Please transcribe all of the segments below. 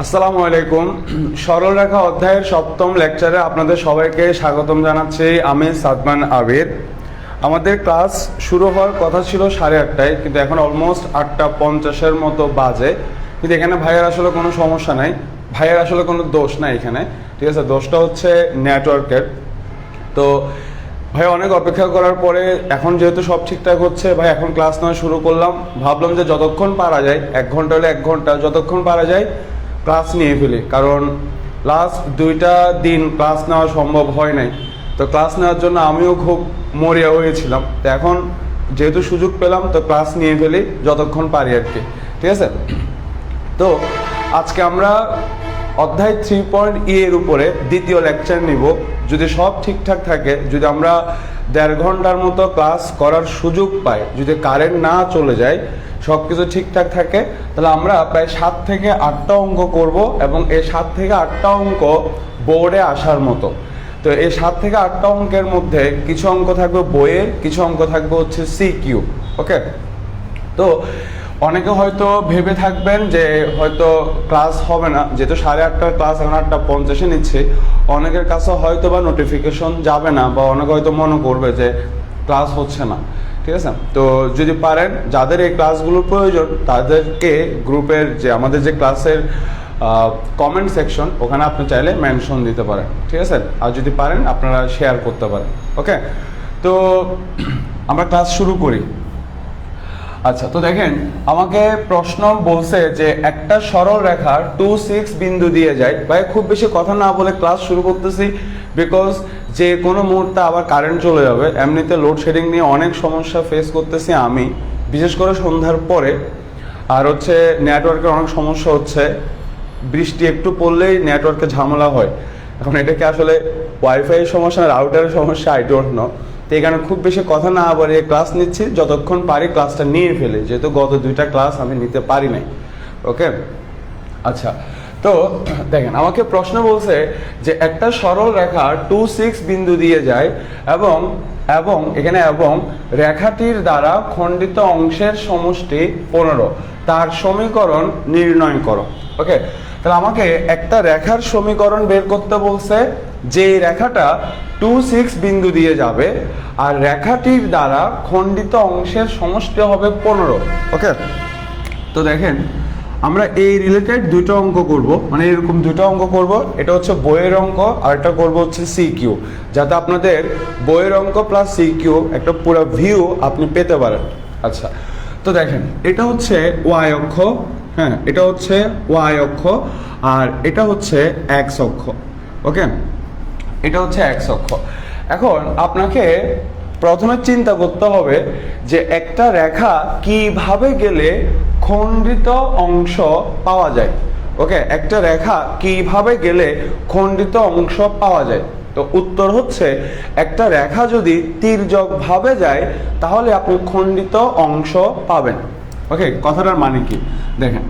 আসসালামু আলাইকুম। সরল রেখা অধ্যায়ের সপ্তম লেকচারে আপনাদের সবাইকে স্বাগতম জানাচ্ছি। আমি সাদমান আবির। আমাদের ক্লাস শুরু হওয়ার কথা ছিল 8:30টায়, কিন্তু এখন অলমোস্ট 8:50-এর মতো বাজে। কিন্তু এখানে ভাইয়ের আসলে কোনো সমস্যা নাই, ভাইয়ের আসলে কোনো দোষ নাই এখানে, ঠিক আছে? দোষটা হচ্ছে নেটওয়ার্কের। তো ভাই অনেক অপেক্ষা করার পরে এখন যেহেতু সব ঠিকঠাক হচ্ছে, ভাই এখন ক্লাস নেওয়া শুরু করলাম। ভাবলাম যে যতক্ষণ পারা যায়, 1 ঘন্টা হলে 1 ঘন্টা, যতক্ষণ পারা যায় ক্লাস নিয়ে ফেলি, কারণ লাস্ট 2টা দিন ক্লাস নেওয়া সম্ভব হয় নাই। তো ক্লাস নেওয়ার জন্য আমিও খুব মরিয়া হয়েছিলাম। তো এখন যেহেতু সুযোগ পেলাম, তো ক্লাস নিয়ে ফেলি যতক্ষণ পারি আর কি, ঠিক আছে? তো আজকে আমরা অধ্যায় 3.E এর উপরে দ্বিতীয় লেকচার নিব। যদি সব ঠিকঠাক থাকে, যদি আমরা 1.5 ঘন্টার মতো ক্লাস করার সুযোগ পাই, যদি কারেন্ট না চলে যায়, সব কিছু ঠিকঠাক থাকে, তাহলে আমরা প্রায় 7 থেকে 8টা অঙ্ক করব, এবং এই 7 থেকে 8টা অঙ্ক বোর্ডে আসার মতো। তো এই 7 থেকে 8টা অঙ্কের মধ্যে কিছু অঙ্ক থাকবে বইয়ের, কিছু অঙ্ক থাকবে হচ্ছে সিকিউ। ওকে, তো অনেকে হয়তো ভেবে থাকবেন যে হয়তো ক্লাস হবে না, যেহেতু 8:30টার ক্লাস এখন 8:50-এ নিচ্ছে। অনেকের কাছে হয়তো বা নোটিফিকেশন যাবে না, বা অনেকে হয়তো মনে করবে যে ক্লাস হচ্ছে না, ঠিক আছে? তো যদি পারেন, যাদের এই ক্লাসগুলোর প্রয়োজন, তাদেরকে গ্রুপের যে আমাদের যে ক্লাসের কমেন্ট সেকশন, ওখানে আপনি চাইলে মেনশন দিতে পারেন, ঠিক আছে? আর যদি পারেন আপনারা শেয়ার করতে পারেন। ওকে, তো আমরা ক্লাস শুরু করি। আচ্ছা, তো দেখেন, আমাকে প্রশ্ন বলছে যে একটা সরল রেখার 2-6 বিন্দু দিয়ে যায়। ভাই খুব বেশি কথা না বলে ক্লাস শুরু করতেছি, বিকজ যে কোনো মুহূর্তে আবার কারেন্ট চলে যাবে। এমনিতে লোডশেডিং নিয়ে অনেক সমস্যা ফেস করতেছি আমি, বিশেষ করে সন্ধ্যার পরে। আর হচ্ছে নেটওয়ার্কের অনেক সমস্যা হচ্ছে, বৃষ্টি একটু পড়লেই নেটওয়ার্কে ঝামেলা হয়। এখন এটাকে আসলে ওয়াইফাই সমস্যা না রাউটারের সমস্যা, আই ডোন্ট নো। তো এখানে খুব বেশি কথা না বাড়িয়ে ক্লাস নিচ্ছি, যতক্ষণ পারি ক্লাসটা নিয়ে ফেলি, যেহেতু গত 2টা ক্লাস আমি নিতে পারি নাই। ওকে, আচ্ছা, তো দেখেন, আমাকে প্রশ্ন বলছে যে একটা সরল রেখা 2-6 বিন্দু দিয়ে যায়, এবং এবং এখানে এবং রেখাটির দ্বারা খণ্ডিত অংশের সমষ্টি 15, তার সমীকরণ নির্ণয় করো। ওকে, তাহলে আমাকে একটা রেখার সমীকরণ বের করতে বলছে, যে রেখাটা 2-6 বিন্দু দিয়ে যাবে, আর রেখাটির দ্বারা খণ্ডিত অংশের সমষ্টি হবে 15। ওকে, তো দেখেন, আমরা এই রিলেটেড 2টা অঙ্ক করব, মানে এরকম 2টা অঙ্ক করব। এটা হচ্ছে বইয়ের অঙ্ক, আর এটা করব হচ্ছে সিকিউ, যাতে আপনাদের বইয়ের অঙ্ক প্লাস সিকিউ একটা পুরো ভিউ আপনি পেতে পারেন। আচ্ছা, তো দেখেন, এটা হচ্ছে ওয়াই অক্ষ, হ্যাঁ, এটা হচ্ছে ওয়াই অক্ষ, আর এটা হচ্ছে এক্স অক্ষ। ওকে, এটা হচ্ছে এক্স অক্ষ। এখন আপনাকে প্রথমে চিন্তা করতে হবে যে একটা রেখা কিভাবে গেলে খণ্ডিত অংশ পাওয়া যায়। ওকে, একটা রেখা কিভাবে গেলে খণ্ডিত অংশ পাওয়া যায়? তো উত্তর হচ্ছে, একটা রেখা যদি তির্যক ভাবে যায়, তাহলে আপনি খণ্ডিত অংশ পাবেন। ওকে, কথাটার মানে কি দেখেন,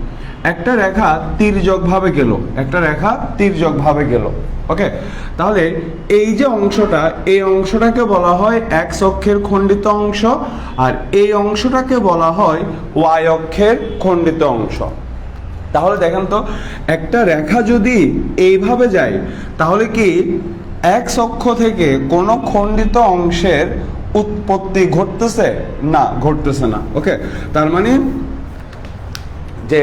একটা রেখা তির্যক ভাবে গেল, একটা রেখা তির্যক ভাবে গেল। ওকে, তাহলে এই যে অংশটা, এই অংশটাকে বলা হয় এক্স অক্ষের খণ্ডিত অংশ, আর এই অংশটাকে বলা হয় ওয়াই অক্ষের খণ্ডিত অংশ। তাহলে দেখেন তো, একটা রেখা যদি এইভাবে যায়, তাহলে কি এক্স অক্ষ থেকে কোনো খণ্ডিত অংশের উৎপত্তি ঘটতেছে? না, ঘটতেছে না। ওকে, তার মানে যে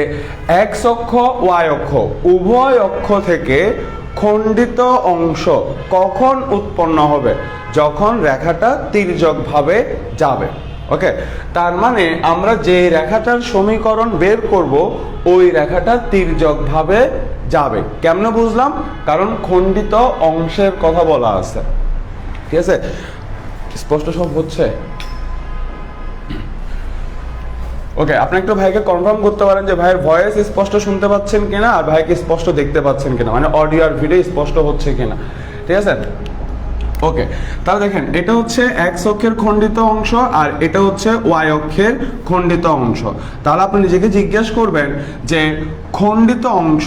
এক্স অক্ষ ওয়াই অক্ষ উভয় অক্ষ থেকে খণ্ডিত অংশ কখন উৎপন্ন হবে? যখন রেখাটা তির্যকভাবে যাবে। ওকে, তার মানে আমরা যে রেখাটার সমীকরণ বের করব, ওই রেখাটা তির্যকভাবে যাবে। কেমনে বুঝলাম? কারণ খণ্ডিত অংশের কথা বলা আছে। ঠিক আছে, স্পষ্ট সব হচ্ছে? ওকে, আপনি একটু ভাইকে কনফার্ম করতে পারেন যে ভাইয়ের ভয়েস স্পষ্ট শুনতে পাচ্ছেন কিনা, আর ভাইকে স্পষ্ট দেখতে পাচ্ছেন কিনা, মানে অডিও আর ভিডিও স্পষ্ট হচ্ছে কিনা। ঠিক আছে, ওকে। তাহলে দেখেন, এটা হচ্ছে এক্স অক্ষের খণ্ডিত অংশ, আর এটা হচ্ছে ওয়াই অক্ষের খণ্ডিত অংশ। তাহলে আপনি নিজেকে জিজ্ঞেস করবেন যে খণ্ডিত অংশ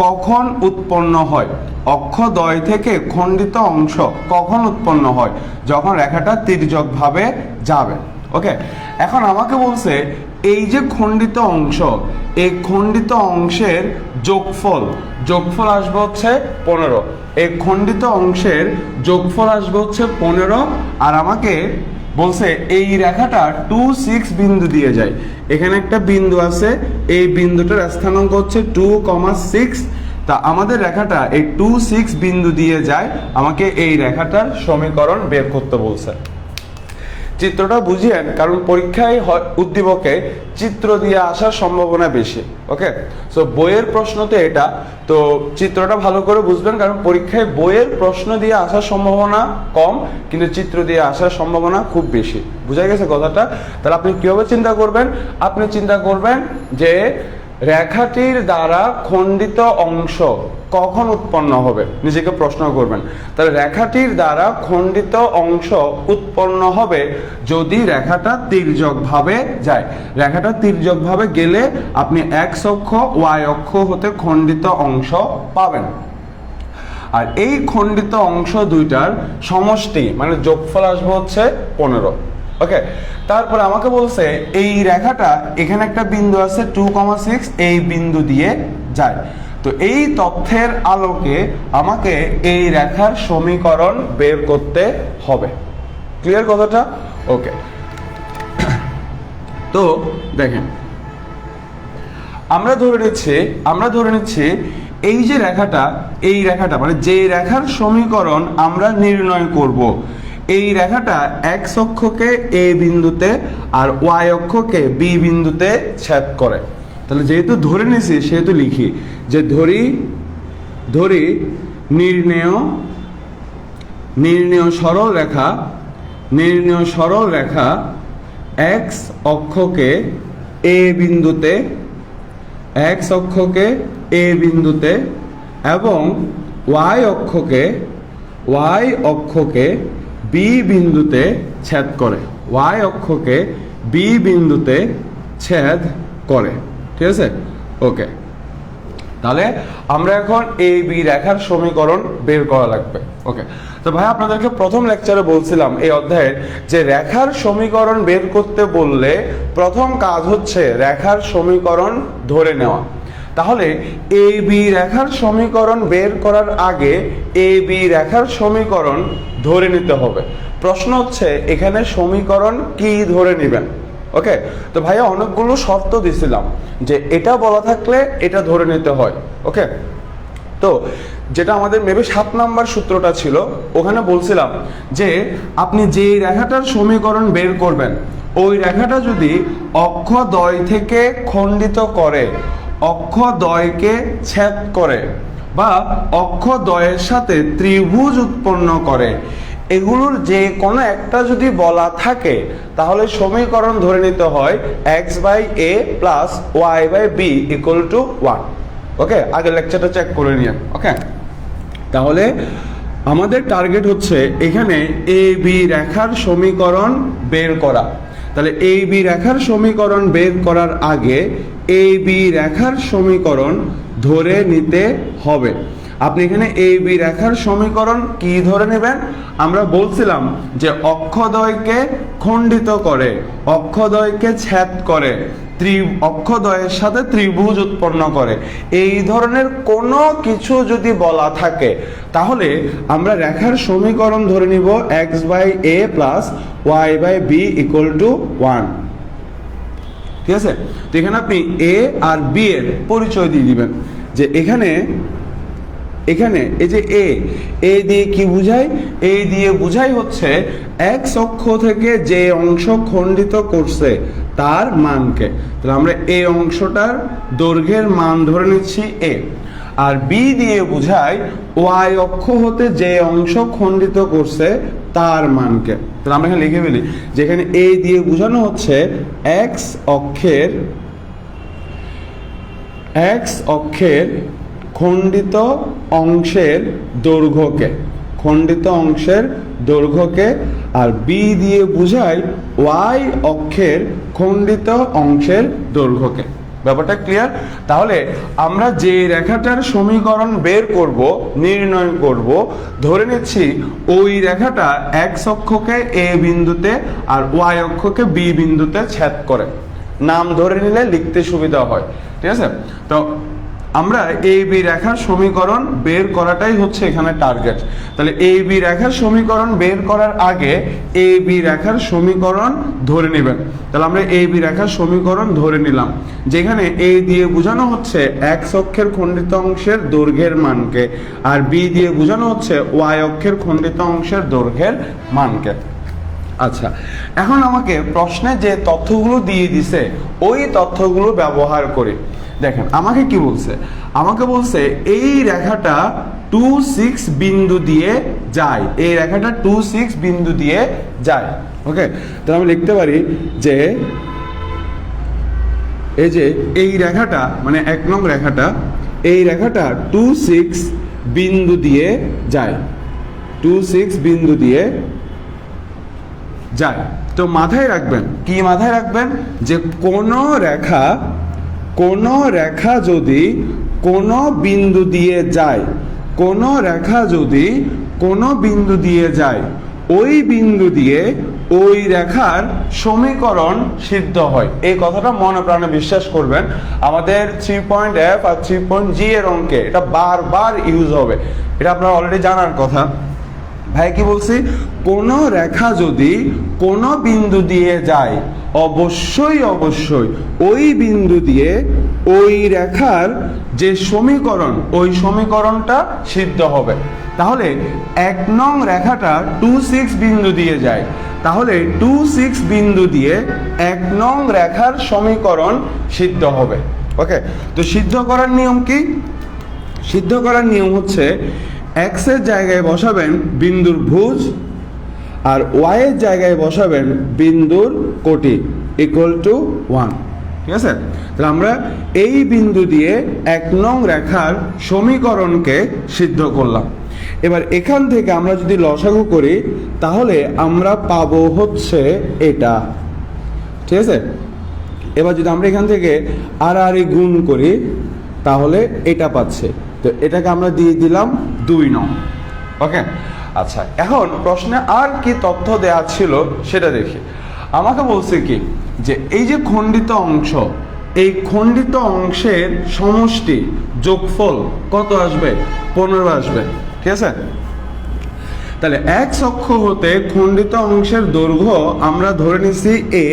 কখন উৎপন্ন হয়? অক্ষদ্বয় থেকে খণ্ডিত অংশ কখন উৎপন্ন হয়? যখন রেখাটা তির্যকভাবে যাবে। ওকে, এখন আমাকে বলছে এই যে খণ্ডিত অংশ, এই খণ্ডিত অংশের যোগফল আসবে হচ্ছে 15। এই খণ্ডিত অংশের যোগফল আসবে হচ্ছে 15। আর আমাকে বলছে এই রেখাটা 2, 6 বিন্দু দিয়ে যায়। এখানে একটা বিন্দু আছে, এই বিন্দুটার স্থানাঙ্ক হচ্ছে 2,6। তা আমাদের রেখাটা এই 2, 6 বিন্দু দিয়ে যায়, আমাকে এই রেখাটার সমীকরণ বের করতে বলছে। চিত্রটা বুঝিয়েন, কারণ পরীক্ষায় উদ্দীপকে চিত্র দিয়ে আসার সম্ভাবনা বেশি। ওকে, সো বইয়ের প্রশ্ন তো এটা, তো চিত্রটা ভালো করে বুঝবেন, কারণ পরীক্ষায় বইয়ের প্রশ্ন দিয়ে আসার সম্ভাবনা কম, কিন্তু চিত্র দিয়ে আসার সম্ভাবনা খুব বেশি। বুঝা গেছে কথাটা? তাহলে আপনি কিভাবে চিন্তা করবেন? আপনি চিন্তা করবেন যে রেখাটির দ্বারা খণ্ডিত অংশ কখন উৎপন্ন হবে, নিজেকে প্রশ্ন করবেন। তাহলে রেখাটির দ্বারা খণ্ডিত অংশ উৎপন্ন হবে যদি রেখাটা তির্যকভাবে যায়। রেখাটা তির্যকভাবে গেলে আপনি এক্স অক্ষ, ওয়াই অক্ষ হতে খণ্ডিত অংশ পাবেন। আর এই খণ্ডিত অংশ দুইটার সমষ্টি মানে যোগফল আসবে হচ্ছে 15। ওকে, তারপরে আমাকে বলছে এই রেখাটা এখানে একটা বিন্দু আছে 2,6, এই বিন্দু দিয়ে যায়। তো এই তথ্যের আলোকে আমাকে এই রেখার সমীকরণ বের করতে হবে। ক্লিয়ার কথাটা? ওকে, তো দেখেন আমরা ধরে নিচ্ছি এই যে রেখাটা, এই রেখাটা মানে যে রেখার সমীকরণ আমরা নির্ণয় করব, এই রেখাটা এক্স অক্ষকে এ বিন্দুতে আর ওয়াই অক্ষকে বি বিন্দুতে ছেদ করে। তাহলে যেহেতু ধরে নিছি সেহেতু লিখি যে ধরি নির্ণেয় সরল রেখা এক্স অক্ষকে এ বিন্দুতে এবং ওয়াই অক্ষকে বি বিন্দুতে ছেদ করে। ঠিক আছে? ওকে, তাহলে আমরা এখন এ বি রেখার সমীকরণ বের করা লাগবে। ওকে, তো ভাই আপনাদেরকে প্রথম লেকচারে বলছিলাম এই অধ্যায়ের যে রেখার সমীকরণ বের করতে বললে প্রথম কাজ হচ্ছে রেখার সমীকরণ ধরে নেওয়া। তাহলে এ বি রেখার সমীকরণ বের করার আগে এ বি রেখার সমীকরণ ধরে নিতে হবে। প্রশ্ন হচ্ছে এখানে সমীকরণ কি ধরে নেবেন। ওকে, তো ভাইয়া অনেকগুলো শর্ত দিছিলাম যে এটা বলা থাকলে এটা ধরে নিতে হয়। ওকে, তো যেটা আমাদের মেবি 7 নাম্বার সূত্রটা ছিল, ওখানে বলছিলাম যে আপনি যে রেখাটার সমীকরণ বের করবেন ওই রেখাটা যদি অক্ষদ্বয় থেকে খণ্ডিত করে, অক্ষদ্বয়কে ছেদ করে বা অক্ষদ্বয়ের সাথে ত্রিভুজ উৎপন্ন করে, এগুলোর যে কোনো একটা যদি বলা থাকে তাহলে সমীকরণ ধরে নিতে হয় x/a plus y/b equal to 1। ওকে, আগের লেকচারটা চেক করে নিয়ে। ওকে, তাহলে আমাদের টার্গেট হচ্ছে এখানে এ বি রেখার সমীকরণ বের করা। তাহলে এ বি রেখার সমীকরণ বের করার আগে এ বি রেখার সমীকরণ ধরে নিতে হবে। আপনি এখানে এ বি রেখার সমীকরণ কি ধরে নেবেন? আমরা বলছিলাম যে অক্ষদ্বয়কে খণ্ডিত করে, অক্ষদ্বয়কে ছেদ করে, অক্ষদ্বয়ের সাথে ত্রিভুজ উৎপন্ন করে, এই ধরনের কোনো কিছু যদি বলা থাকে তাহলে আমরা রেখার সমীকরণ ধরে নিব x/a plus y/b equal to 1। ঠিক আছে? তো এখানে আপনি এ আর বি এর পরিচয় দিয়ে দিবেন যে এখানে এই যে এ দিয়ে কি বুঝায়? এ দিয়ে বুঝাই হচ্ছে এক্স অক্ষ থেকে যে অংশ খণ্ডিত করছে তার মানকে। তাহলে আমরা এই অংশটার দৈর্ঘ্যের মান ধরে নিচ্ছি এ। আর বি দিয়ে বুঝায় ওয়াই অক্ষ হতে যে অংশ খণ্ডিত করছে তার মানকে। তাহলে আমরা এখানে লিখে ফেলি যেখানে এ দিয়ে বোঝানো হচ্ছে এক্স অক্ষের খণ্ডিত অংশের দৈর্ঘ্যকে, আর বি দিয়ে বুঝায় ওয়াই অক্ষের খণ্ডিত অংশের দৈর্ঘ্যকে। ব্যাপারটা ক্লিয়ার? তাহলে আমরা যে রেখাটার সমীকরণ বের করব, নির্ণয় করব, ধরে নিচ্ছি ওই রেখাটা এক্স অক্ষকে এ বিন্দুতে আর ওয়াই অক্ষকে বি বিন্দুতে ছেদ করে। নাম ধরে নিলে লিখতে সুবিধা হয়, ঠিক আছে। তো আমরা এ বি রেখার সমীকরণ বের করাটাই হচ্ছে এখানে টার্গেট। তাহলে এ বি রেখার সমীকরণ বের করার আগে এ বি রেখার সমীকরণ ধরে নেবেন। তাহলে আমরা এ বি রেখার সমীকরণ ধরে নিলাম, যেখানে এ দিয়ে বোঝানো হচ্ছে এক্স অক্ষের খণ্ডিত অংশের দৈর্ঘ্যের মানকে, আর বি দিয়ে বোঝানো হচ্ছে ওয়াই অক্ষের খণ্ডিত অংশের দৈর্ঘ্যের মানকে। আচ্ছা, এখন আমাকে প্রশ্নে যে তথ্যগুলো দিয়ে দিছে ওই তথ্যগুলো ব্যবহার করে দেখেন আমাকে কি বলছে। আমাকে বলছে এই রেখাটা 2,6 বিন্দু দিয়ে যায়, এই রেখাটা 2,6 বিন্দু দিয়ে যায়। ওকে, তাহলে আমি লিখতে পারি যে এই যে এই রেখাটা মানে 1 নং রেখাটা, এই রেখাটা 2,6 বিন্দু দিয়ে যায়, 2,6 বিন্দু দিয়ে যায়। তো মাথায় রাখবেন, কি মাথায় রাখবেন, যে কোনো রেখা যদি কোনো বিন্দু দিয়ে যায়, কোনো রেখা যদি কোনো বিন্দু দিয়ে যায়, ওই বিন্দু দিয়ে ওই রেখার সমীকরণ সিদ্ধ হয়। এই কথাটা মনে প্রাণে বিশ্বাস করবেন। আমাদের 3.F আর 3.G এর অঙ্কে এটা বারবার ইউজ হবে, এটা আপনারা অলরেডি জানার কথা। ভাই কি বলছি, কোন রেখা যদি কোন বিন্দু দিয়ে যায়, অবশ্যই ওই বিন্দু দিয়ে ওই রেখার যে সমীকরণ, ওই সমীকরণটা সিদ্ধ হবে। তাহলে 1 নং রেখাটা 2,6 বিন্দু দিয়ে যায়, তাহলে 2,6 বিন্দু দিয়ে 1 নং রেখার সমীকরণ সিদ্ধ হবে। ওকে, তো সিদ্ধ করার নিয়ম কি? সিদ্ধ করার নিয়ম হচ্ছে x এর জায়গায় বসাবেন বিন্দুর ভুজ, আর y এর জায়গায় বসাবেন বিন্দুর কোটি ইকুয়াল টু 1। ঠিক আছে, তাহলে আমরা এই বিন্দু দিয়ে 1 নং রেখার সমীকরণকে সিদ্ধ করলাম। এবার এখান থেকে আমরা যদি লসাগু করি তাহলে আমরা পাবো হচ্ছে এটা। ঠিক আছে, এবার যদি আমরা এখান থেকে আর গুণ করি তাহলে এটা পাচ্ছে, তো এটাকে আমরা দিয়ে দিলাম 2 নং। ওকে, আচ্ছা, এখন প্রশ্নে আর কি তথ্য দেওয়া ছিল সেটা দেখি। আমাকে বলছে কি, যে এই যে খণ্ডিত অংশ, এই খণ্ডিত অংশের সমষ্টি যোগফল কত আসবে? 15 আসবে। ঠিক আছে, তাহলে x অক্ষ হতে খণ্ডিত অংশের দৈর্ঘ্য আমরা ধরে নিছি a,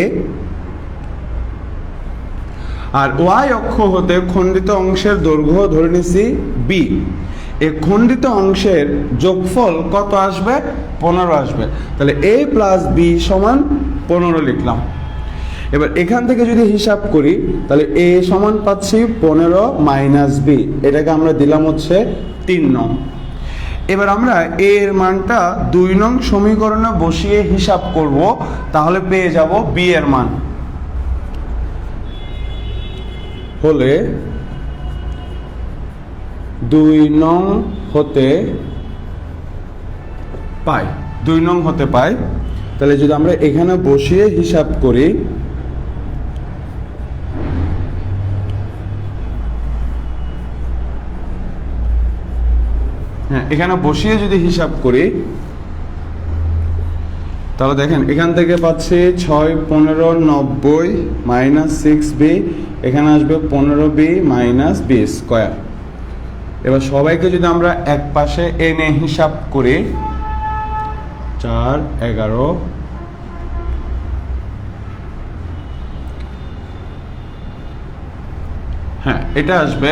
আর y অক্ষ হতে খণ্ডিত অংশের দৈর্ঘ্য ধরে নিছি b। এই খণ্ডিত অংশের যোগফল কত আসবে? 15 আসবে। তাহলে a প্লাস b সমান 15 লিখলাম। এবার এখান থেকে যদি হিসাব করি তাহলে a সমান পাচ্ছি 15 মাইনাস b, এটাকে আমরা দিলাম হচ্ছে 3 নং। এবার আমরা a এর মানটা 2 নং সমীকরণে বসিয়ে হিসাব করব, তাহলে পেয়ে যাব b এর মান হলে 2 নং হতে পাই, 2 নং হতে পাই। তাহলে যদি আমরা এখানে বসিয়ে হিসাব করি, হ্যাঁ এখানে বসিয়ে যদি হিসাব করি তাহলে দেখেন এখান থেকে পাচ্ছি 6 15 90 মাইনাস 6b, এখানে আসবে 15b মাইনাস b স্কয়ার। এবার সবাইকে যদি আমরা এক পাশে এনে হিসাব করি 4 11, হ্যাঁ এটা আসবে।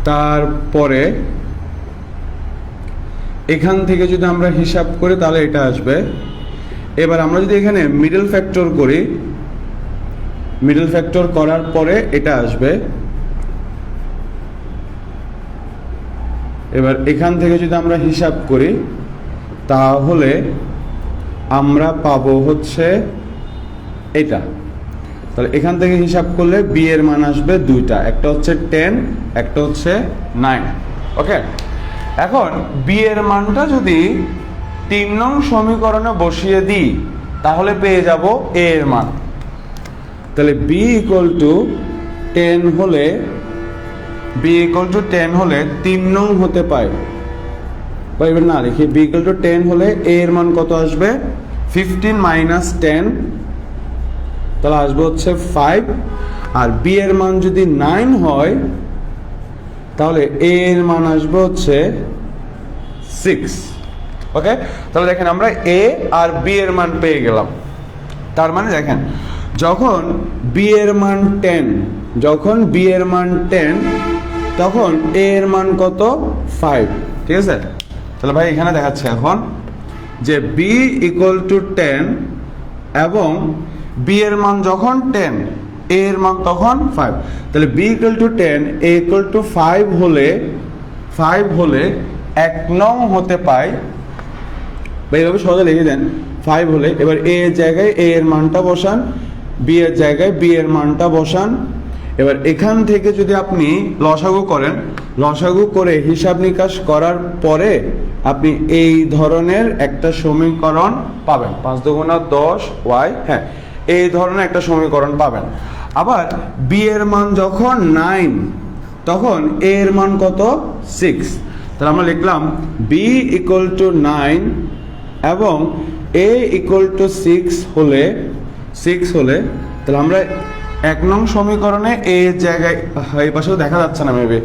তারপরে এখান থেকে যদি আমরা হিসাব করি তাহলে এটা আসবে। এবার আমরা যদি এখানে মিডল ফ্যাক্টর করি, মিডল ফ্যাক্টর করার পরে এটা আসবে। এবার এখান থেকে যদি আমরা হিসাব করি তাহলে আমরা পাবো হচ্ছে এটা। তাহলে এখান থেকে হিসাব করলে b এর মান আসবে দুইটা, একটা হচ্ছে 10, একটা হচ্ছে 9। ওকে, এখন b এর মানটা যদি 3 নং সমীকরণে বসিয়ে দিই তাহলে পেয়ে যাব a এর মান। তাহলে b ইকুয়াল টু 10 হলে, b ইকুয়াল টু 10 হলে 3 নং হতে পায়, বা এবার না লিখি, b ইকুয়াল টু 10 হলে a এর মান কত আসবে? 15 মাইনাস 10 তাহলে আসবে হচ্ছে 5, আর বি এর মান যদি 9 হয় তাহলে এ এর মান আসবে হচ্ছে 6। ওকে, তাহলে দেখেন আমরা এ আর বি এর মান পেয়ে গেলাম। তার মানে দেখেন যখন বি এর মান 10, যখন বি এর মান 10 তখন এ এর মান কত? 5। ঠিক আছে, তাহলে ভাই এখানে দেখাচ্ছে এখন যে বি ইকুয়াল টু 10 এবং বি এর মান যখন 10, এ এর মান তখন 5। তাহলে B equal to 10, A equal to 5 হলে 1 নং হতে পায়, বা এইভাবে সহজে লিখে দেন 5 হলে। এবার এ এর জায়গায় এ এর মানটা বসান, বি এর জায়গায় বি এর মানটা বসান। এবার এখান থেকে যদি আপনি লসাগু করেন, লসাগু করে হিসাব নিকাশ করার পরে আপনি এই ধরনের একটা সমীকরণ পাবেন, 5 দুগুণা 10 ওয়াই, হ্যাঁ এই ধরনের একটা সমীকরণ পাবেন। আবার বি এর মান যখন 9 তখন এ এর মান কত? 6। তাহলে আমরা লিখলাম বি ইকুয়াল টু 9 এবং এ ইকুয়াল টু 6 হলে তাহলে আমরা 1 নং সমীকরণে এ এর জায়গায়, এই পাশেও দেখা যাচ্ছে না মেবি,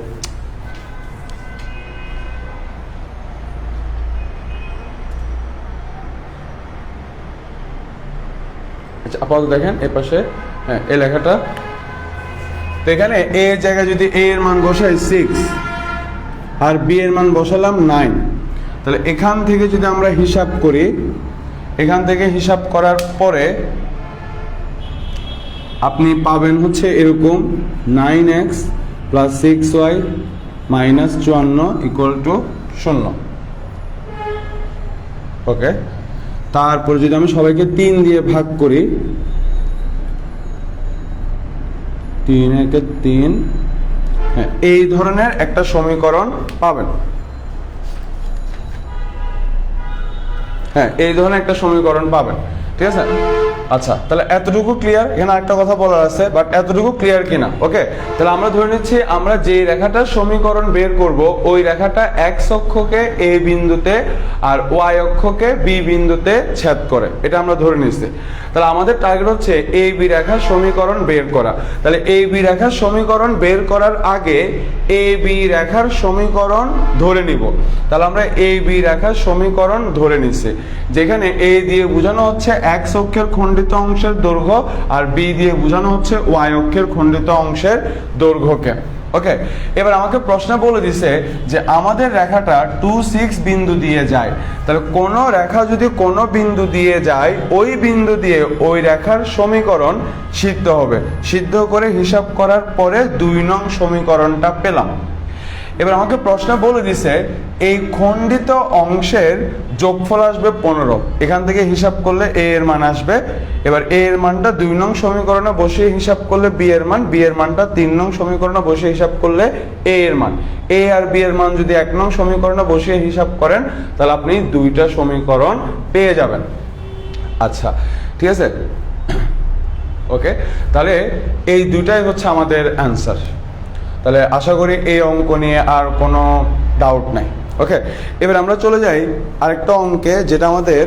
আচ্ছা আপাতত দেখেন এই পাশে, হ্যাঁ এই লেখাটা। তো এখানে এ এর জায়গায় যদি এ এর মান বসাই 6 আর বি এর মান বসালাম 9, তাহলে এখান থেকে যদি আমরা হিসাব করি, এখান থেকে হিসাব করার পরে আপনি পাবেন হচ্ছে এরকম 9x plus 6y minus 54 equal to 0। ওকে, তারপর যদি আমি সবাইকে 3 দিয়ে ভাগ করি, 3 একে 3, হ্যাঁ এই ধরনের একটা সমীকরণ পাবেন। হ্যাঁ এই ধরনের একটা সমীকরণ পাবেন। ঠিক আছে, আচ্ছা তাহলে এতটুকু ক্লিয়ার। এখানে আরেকটা কথা বলার আছে, বাট এতটুকু ক্লিয়ার কিনা? ওকে, তাহলে আমরা ধরে নিচ্ছি আমরা যে রেখাটার সমীকরণ বের করব ওই রেখাটা এক্স অক্ষকে এ বিন্দুতে আর ওয়াই অক্ষকে বি বিন্দুতে ছেদ করে, এটা আমরা ধরে নিচ্ছি। তাহলে আমাদের টার্গেট হচ্ছে এ বি রেখার সমীকরণ বের করা। তাহলে এ বি রেখার সমীকরণ বের করার আগে এ বি রেখার সমীকরণ ধরে নিব। তাহলে আমরা এ বি রেখার সমীকরণ ধরে নিচ্ছি, যেখানে এ দিয়ে বোঝানো হচ্ছে এক্স অক্ষের খণ্ডিত অংশের দৈর্ঘ্য আর বি দিয়ে বোঝানো হচ্ছে ওয়াই অক্ষের খণ্ডিত অংশের দৈর্ঘ্যকে। ওকে, এবার আমাকে প্রশ্ন বলে দিছে যে আমাদের রেখাটা 2, 6 বিন্দু দিয়ে যায়। তাহলে কোন রেখা যদি কোনো বিন্দু দিয়ে যায়, ওই বিন্দু দিয়ে ওই রেখার সমীকরণ সিদ্ধ হবে। সিদ্ধ করে হিসাব করার পরে 2 নং সমীকরণটা পেলাম। এবার আমাকে প্রশ্ন বলে দিছে এই খণ্ডিত অংশের যোগফল আসবে 15। এখান থেকে হিসাব করলে এ এর মান আসবে। এবার এ এর মানটা 2 নং সমীকরণে বসিয়ে হিসাব করলে বি এর মান, বি এর মানটা 3 নং সমীকরণে বসিয়ে হিসাব করলে এ এর মান। এ আর বি এর মান যদি 1 নং সমীকরণে বসিয়ে হিসাব করেন তাহলে আপনি 2টা সমীকরণ পেয়ে যাবেন। আচ্ছা ঠিক আছে, ওকে, তাহলে এই 2টাই হচ্ছে আমাদের অ্যান্সার। তাহলে আশা করি এই অঙ্ক নিয়ে আর কোনো ডাউট নাই। ওকে, এবার আমরা চলে যাই আরেকটা অঙ্কে, যেটা আমাদের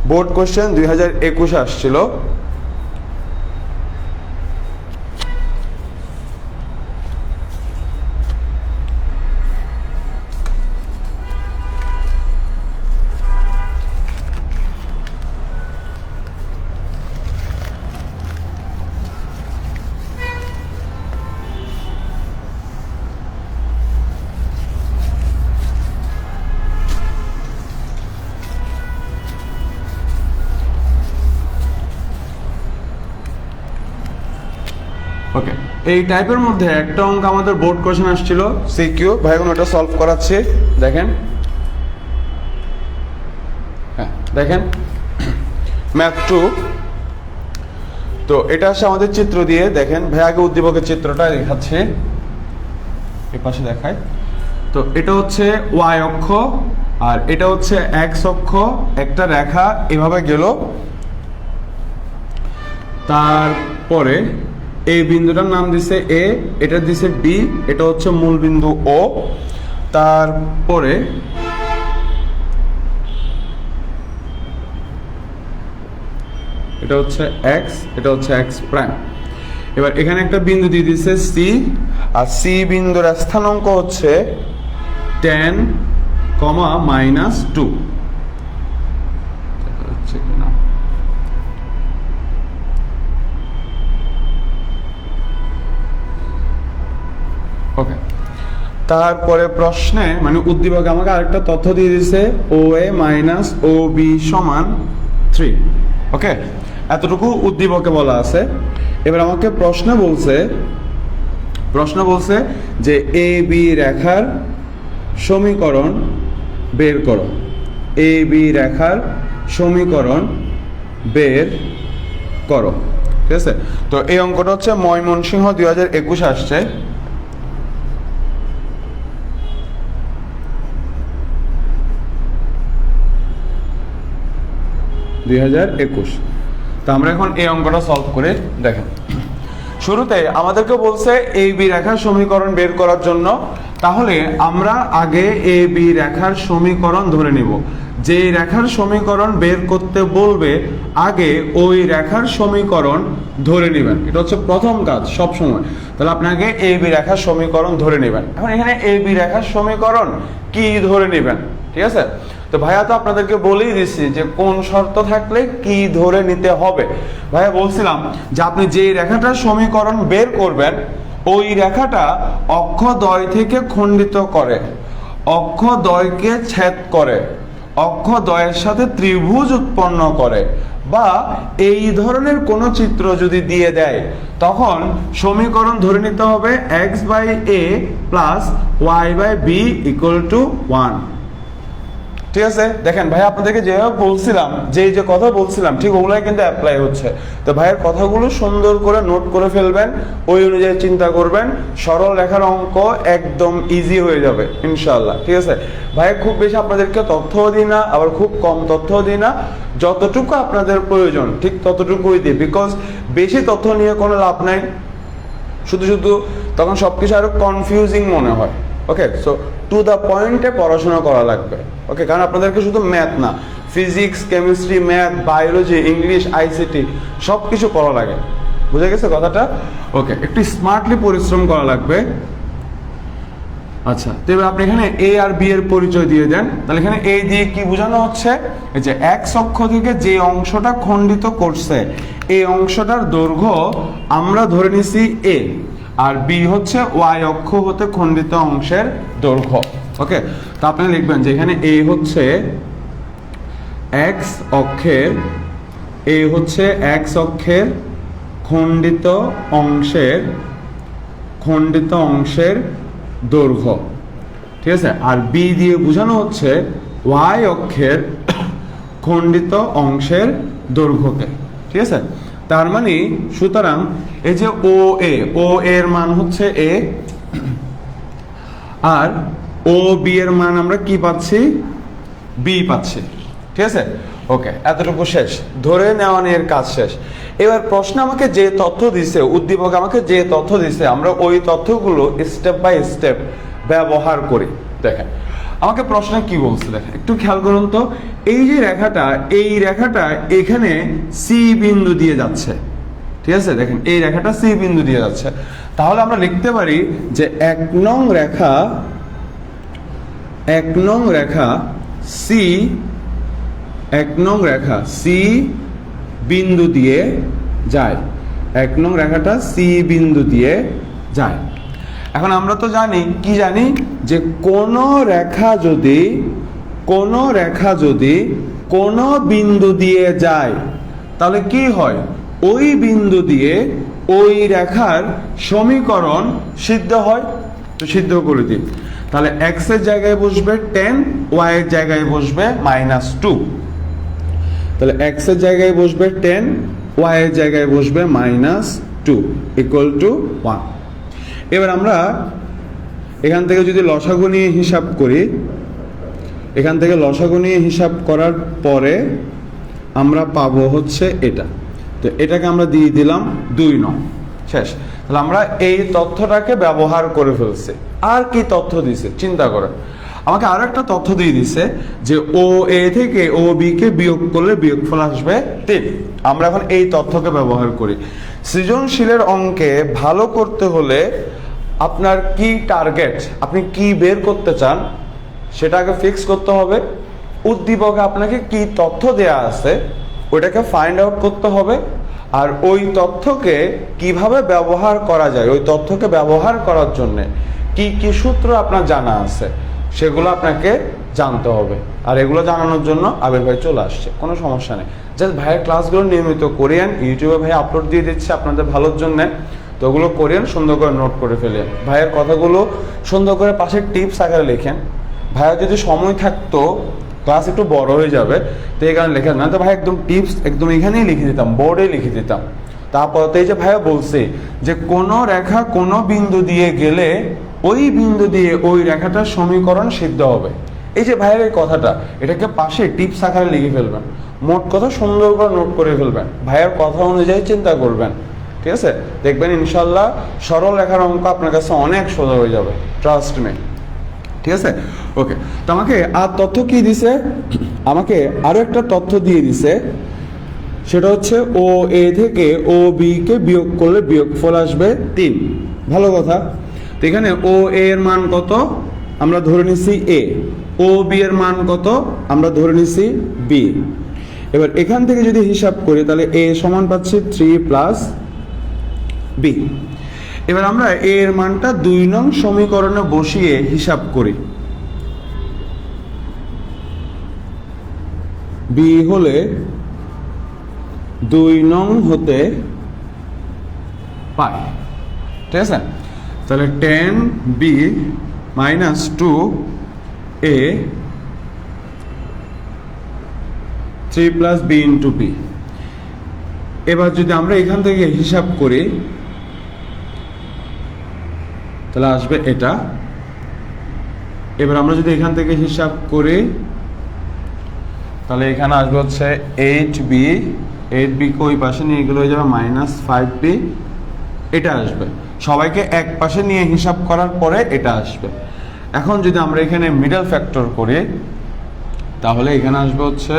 বোর্ড কোশ্চেন 2021 আসছিল। ওকে, এই টাইপের মধ্যে একটা অঙ্ক আমাদের বোর্ড কোশ্চেন আসছিল সিকিউ। ভাই এখন ওটা সলভ করাচ্ছি, দেখেন। হ্যাঁ দেখেন, ম্যাথ 2। তো এটা আসছে আমাদের চিত্র দিয়ে, দেখেন ভাই আগে উদ্দীপকের চিত্রটা দেখাচ্ছে, এই পাশে দেখায়। তো এটা হচ্ছে ওয়াই অক্ষ আর এটা হচ্ছে এক্স অক্ষ। একটা রেখা এভাবে গেল, তারপরে এই বিন্দুটার নাম দিছে এ, এটা দিছে ডি, এটা হচ্ছে মূল বিন্দু ও। তারপরে এটা হচ্ছে এক্স, এটা হচ্ছে এক্স প্রাইম। এবার এখানে একটা বিন্দু দিয়ে দিচ্ছে সি, আর সি বিন্দুর স্থানাঙ্ক হচ্ছে 10, -2। ওকে, তারপরে প্রশ্নে মানে উদ্দীপক আমাকে আরেকটা তথ্য দিয়ে দিছে ও এ মাইনাস ও বি সমান 3। ওকে, এতটুকু উদ্দীপকে বলা আছে। এবার আমাকে প্রশ্ন বলছে যে এ বি রেখার সমীকরণ বের করো, এ বি রেখার সমীকরণ বের করো। ঠিক আছে, তো এই অঙ্কটা হচ্ছে ময়মনসিংহ 2021 আসছে। তো আমরা এখন এই অঙ্কটা সলভ করে দেখেন। শুরুতে আমাদেরকে বলছে এ বি রেখার সমীকরণ বের করার জন্য, তাহলে আমরা আগে এ বি রেখার সমীকরণ ধরে নিব। যে রেখার সমীকরণ বের করতে বলবে আগে ওই রেখার সমীকরণ ধরে নেবেন, এটা হচ্ছে প্রথম কাজ সব সময়। তাহলে আপনাকে এ বি রেখার সমীকরণ ধরে নেবেন। এখন এখানে এ বি রেখার সমীকরণ কি ধরে নেবেন, ঠিক আছে? তো ভাইয়া তো আপনাদেরকে বলেই দিচ্ছি যে কোন শর্ত থাকলে কি ধরে নিতে হবে। ভাইয়া বলছিলাম যে আপনি যে রেখাটার সমীকরণ বের করবেন ওই রেখাটা অক্ষদ্বয় থেকে খণ্ডিত করে, অক্ষদ্বয়কে ছেদ করে, অক্ষদ্বয়ের সাথে ত্রিভুজ উৎপন্ন করে, বা এই ধরনের কোনো চিত্র যদি দিয়ে দেয় তখন সমীকরণ ধরে নিতে হবে x/a + y/b = 1। ঠিক আছে, দেখেন ভাই আপনাদেরকে যেভাবে বলছিলাম, যে কথা বলছিলাম ঠিক ওগুলাই কিন্তু অ্যাপ্লাই হচ্ছে। তো ভাইয়ের কথাগুলো সুন্দর করে নোট করে ফেলবেন, ওই অনুযায়ী চিন্তা করবেন, সরল রেখার অঙ্ক একদম ইজি হয়ে যাবে ইনশাআল্লাহ। ঠিক আছে ভাই, খুব বেশি আপনাদেরকে তথ্যও দিই না, আবার খুব কম তথ্যও দিই না, যতটুকু আপনাদের প্রয়োজন ঠিক ততটুকুই দিই। বিকজ বেশি তথ্য নিয়ে কোনো লাভ নাই, শুধু তখন সবকিছু আরো কনফিউজিং মনে হয়। ওকে, সো টু দ্য পয়েন্টে পড়াশোনা করা লাগবে। ওকে, কারণ আপনাদেরকে শুধু ম্যাথ না, physics, chemistry, math, biology, English, ICT সব কিছু পড়া লাগে। বুঝে গেছে কথাটা? ওকে, একটু স্মার্টলি পরিশ্রম করা লাগবে। আচ্ছা, তো এবার আপনি এখানে এ আর বি এর পরিচয় দিয়ে দেন। তাহলে এখানে এ দিয়ে কি বোঝানো হচ্ছে, এই যে এক্স অক্ষ থেকে যে অংশটা খণ্ডিত করছে এই অংশটার দৈর্ঘ্য আমরা ধরে নিছি এ, আর বি হচ্ছে ওয়াই অক্ষ হতে খণ্ডিত অংশের দৈর্ঘ্য। ওকে, তো আপনি লিখবেন যে এখানে এ হচ্ছে এক্স অক্ষের, এ হচ্ছে এক্স অক্ষের খণ্ডিত অংশের দৈর্ঘ্য। ঠিক আছে, আর বি দিয়ে বোঝানো হচ্ছে ওয়াই অক্ষের খণ্ডিত অংশের দৈর্ঘ্যকে। ঠিক আছে, তার মানে সুতরাং এই যে ও এর মান হচ্ছে এ, আর ও বি এর মান আমরা কি পাচ্ছি, বি পাচ্ছি। ঠিক আছে, ওকে, এতটুকু শেষ, ধরে নেওয়া নিয়ে কাজ শেষ। এবার প্রশ্ন আমাকে যে তথ্য দিছে, উদ্দীপক আমাকে যে তথ্য দিছে, আমরা ওই তথ্যগুলো স্টেপ বাই স্টেপ ব্যবহার করি। দেখেন আমাকে প্রশ্নে কি বলছে, দেখেন একটু খেয়াল করুন তো। এই যে রেখাটা, এই রেখাটা এখানে সি বিন্দু দিয়ে যাচ্ছে। ঠিক আছে, দেখেন এই রেখাটা সি বিন্দু দিয়ে যাচ্ছে। তাহলে আমরা লিখতে পারি যে এক নং রেখা সি বিন্দু দিয়ে যায়, এক নং রেখাটা সি বিন্দু দিয়ে যায়। এখন আমরা তো জানি যে কোন রেখা যদি কোনো বিন্দু দিয়ে যায় তাহলে কি হয়, ওই বিন্দু দিয়ে ওই রেখার সমীকরণ সিদ্ধ হয়। তো সিদ্ধ করে দিই, তাহলে এক্স এর জায়গায় বসবে 10, ওয়াই এর জায়গায় বসবে -2। তাহলে এক্স এর জায়গায় বসবে 10, ওয়াই এর জায়গায় বসবে -2 = 1। এবার আমরা এখান থেকে যদি লসাগু নিয়ে হিসাব করি, এখান থেকে লসাগু নিয়ে হিসাব করার পরে আমরা পাবো হচ্ছে এটা। তো এটাকে আমরা দিয়ে দিলাম 2 নং, শেষ। তাহলে আমরা এই তথ্যটাকে ব্যবহার করে ফেলছি। আর কি তথ্য দিছে চিন্তা করেন। আমাকে আরো একটা তথ্য দিয়ে দিচ্ছে যে ও এ থেকে ও বি কে বিয়োগ করলে বিয়োগফল আসবে 3। আমরা এখন এই তথ্যকে ব্যবহার করি। সৃজনশীলের অঙ্কে ভালো করতে হলে আপনার কি টার্গেট, আপনি কি বের করতে চান সেটা আগে ফিক্স করতে হবে। উদ্দীপকে আপনাকে কি তথ্য দেয়া আছে ওইটাকে ফাইন্ড আউট করতে হবে, আর ওই তথ্যকে কিভাবে ব্যবহার করা যায়, ওই তথ্যকে ব্যবহার করার জন্য কি কি সূত্র আপনার জানা আছে সেগুলো আপনাকে জানতে হবে। আর এগুলো জানানোর জন্য আবির ভাই চলে আসছে, কোনো সমস্যা নেই। জাস্ট ভাইয়ের ক্লাসগুলো নিয়মিত করিয়েন, ইউটিউবে ভাই আপলোড দিয়ে দিচ্ছে আপনাদের ভালোর জন্যে, তো ওগুলো করিয়েন, সুন্দর করে নোট করে ফেলেন। ভাইয়ের কথাগুলো সুন্দর করে পাশে টিপস আকারে লেখেন। ভাইয়া যদি সময় থাকতো ক্লাস একটু বড় হয়ে যাবে, তো এই কারণে লেখা না, তো ভাই একদম টিপস একদম এখানেই লিখে দিতাম, বোর্ডে লিখে দিতাম। তারপর তো এই যে ভাইয়া বলছে যে কোনো রেখা কোনো বিন্দু দিয়ে গেলে ওই বিন্দু দিয়ে ওই রেখাটার সমীকরণ সিদ্ধ হবে। এই যে ভাইয়ের এই কথাটা, এটাকে পাশে টিপস আকারে লিখে ফেলবেন, মোট কথা সুন্দর করে নোট করে ফেলবেন, ভাইয়ের কথা অনুযায়ী চিন্তা করবেন, ঠিক আছে? দেখবেন ইনশাল্লাহ সরল রেখার অঙ্ক আপনার কাছে অনেক সোজা হয়ে যাবে, ট্রাস্ট মি, ঠিক আছে? ওকে, তো আমাকে আর তথ্য কি দিছে, আমাকে আরো একটা তথ্য দিয়ে দিছে, সেটা হচ্ছে ও এ থেকে ও বি কে বিয়োগ করলে বিয়োগফল আসবে 3। ভালো কথা। তো এখানে ও এ এর মান কত, আমরা ধরে নিছি এ, ও বি এর মান কত, আমরা ধরে নিছি বি। এবার এখান থেকে যদি হিসাব করি তাহলে এ সমান পাচ্ছি 3 প্লাস বি। এবার আমরা এ এর মানটা 2 নং সমীকরণে বসিয়ে হিসাব করি। বি হলে 2 নং হতে পাই, ঠিক আছে? তাহলে 10b minus 2a 3 plus b into b। এবার যদি আমরা এখান থেকে হিসাব করি তাহলে আসবে এটা। এবার আমরা যদি এখান থেকে হিসাব করি তাহলে এখানে আসবে হচ্ছে 8b, 8b কে ওই পাশে নিয়ে গেলে হয়ে যাবে মাইনাস 5b, এটা আসবে। সবাইকে এক পাশে নিয়ে হিসাব করার পরে এটা আসবে। এখন যদি আমরা এখানে মিডল ফ্যাক্টর করি তাহলে এখানে আসবে হচ্ছে,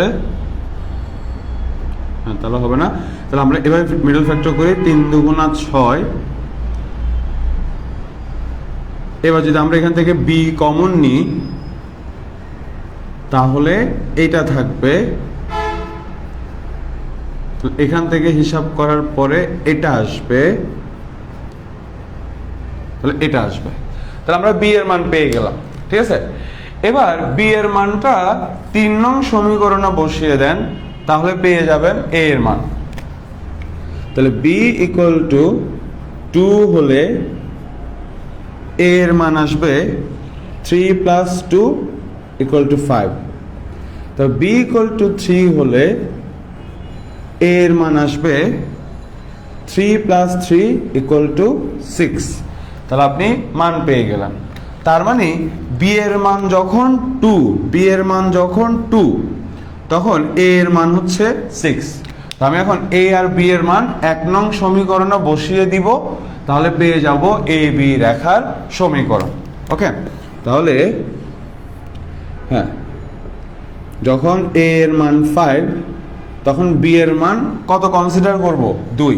হ্যাঁ তাহলে হবে না, তাহলে আমরা এবার মিডল ফ্যাক্টর করি 3 দুগুণা 6। এবার যদি আমরা এখান থেকে বি কমন নিই তাহলে এটা থাকবে, এখান থেকে হিসাব করার পরে এটা আসবে, তাহলে এটা আসবে। তাহলে আমরা বি এর মান পেয়ে গেলাম, ঠিক আছে? এবার বি এর মানটা 3 নং সমীকরণে বসিয়ে দেন, তাহলে পেয়ে যাবেন এ এর মান। তাহলে বি ইকুয়াল টু 2 হলে এ এর মান আসবে 3 প্লাস 2 ইকুয়াল টু 5। তো বি ইকুয়াল টু 3 হলে এ এর মান আসবে 3 প্লাস 3 ইকুয়াল টু 6। তাহলে আপনি মান পেয়ে গেলেন। তার মানে বি এর মান যখন 2, বি এর মান যখন 2, তখন এ এর মান হচ্ছে 6। তো আমি এখন এ আর বি এর মান 1 নং সমীকরণে বসিয়ে দিব, তাহলে পেয়ে যাব এ বি রেখার সমীকরণ। ওকে, তাহলে হ্যাঁ, যখন এ এর মান 5 তখন বি এর মান কত কনসিডার করব? 2।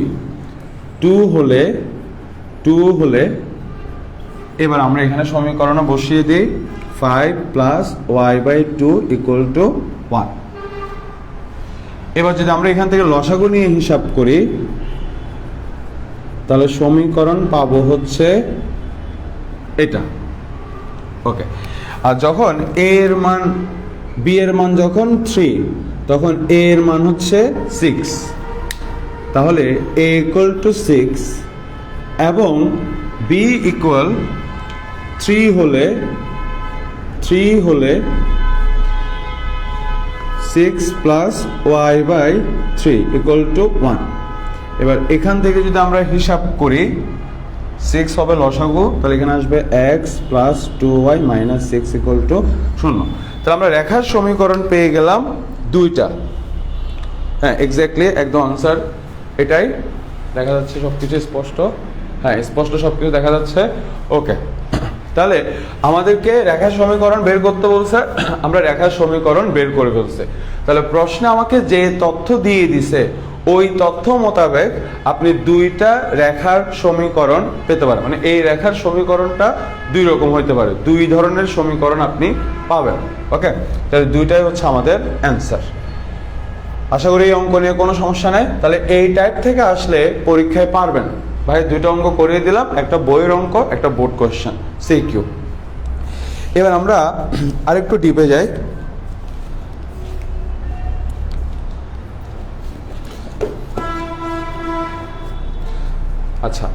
2 হলে এবার আমরা এখানে সমীকরণে বসিয়ে দিই 5 plus y by 2 equal to 1। এবার যদি আমরা এখান থেকে লসাগু নিয়ে হিসাব করি তাহলে সমীকরণ পাবো হচ্ছে এটা। ওকে, আর যখন এ এর মান, বি এর মান যখন 3 তখন এ এর মান হচ্ছে 6। তাহলে এ ইকুয়াল টু 6 এবং বি ইকুয়াল 3 হলে 6 plus y by 3 equal to 1। এবার এখান থেকে যদি আমরা হিসাব করি 6 হবে লসাগু, তাহলে এখানে আসবে x plus 2y minus 6 equal to 0। তাহলে আমরা রেখার সমীকরণ পেয়ে গেলাম 2টা। হ্যাঁ, এক্স্যাক্টলি একদম আনসার এটাই। দেখা যাচ্ছে সবকিছু স্পষ্ট, হ্যাঁ স্পষ্ট সবকিছু দেখা যাচ্ছে। ওকে, তাহলে আমাদেরকে রেখার সমীকরণ বের করতে বলছে, আমরা রেখার সমীকরণ বের করে ফেলছে। তাহলে প্রশ্নে আমাকে যে তথ্য দিয়ে দিছে ওই তথ্য মোতাবেক আপনি দুইটা রেখার সমীকরণ পেতে পারেন। মানে এই রেখার সমীকরণটা দুই রকম হইতে পারে, দুই ধরনের সমীকরণ আপনি পাবেন। ওকে, তাহলে দুইটাই হচ্ছে আমাদের অ্যান্সার। আশা করি এই অঙ্ক নিয়ে কোনো সমস্যা নেই। তাহলে এই টাইপ থেকে আসলে পরীক্ষায় পারবেন। ভাই দুইটা অঙ্ক করিয়ে দিলাম, একটা বইয়ের অঙ্ক, একটা বোর্ড কোশ্চেন সিকিউ। এবার আমরা আরেকটু ডিপে যাই। আচ্ছা,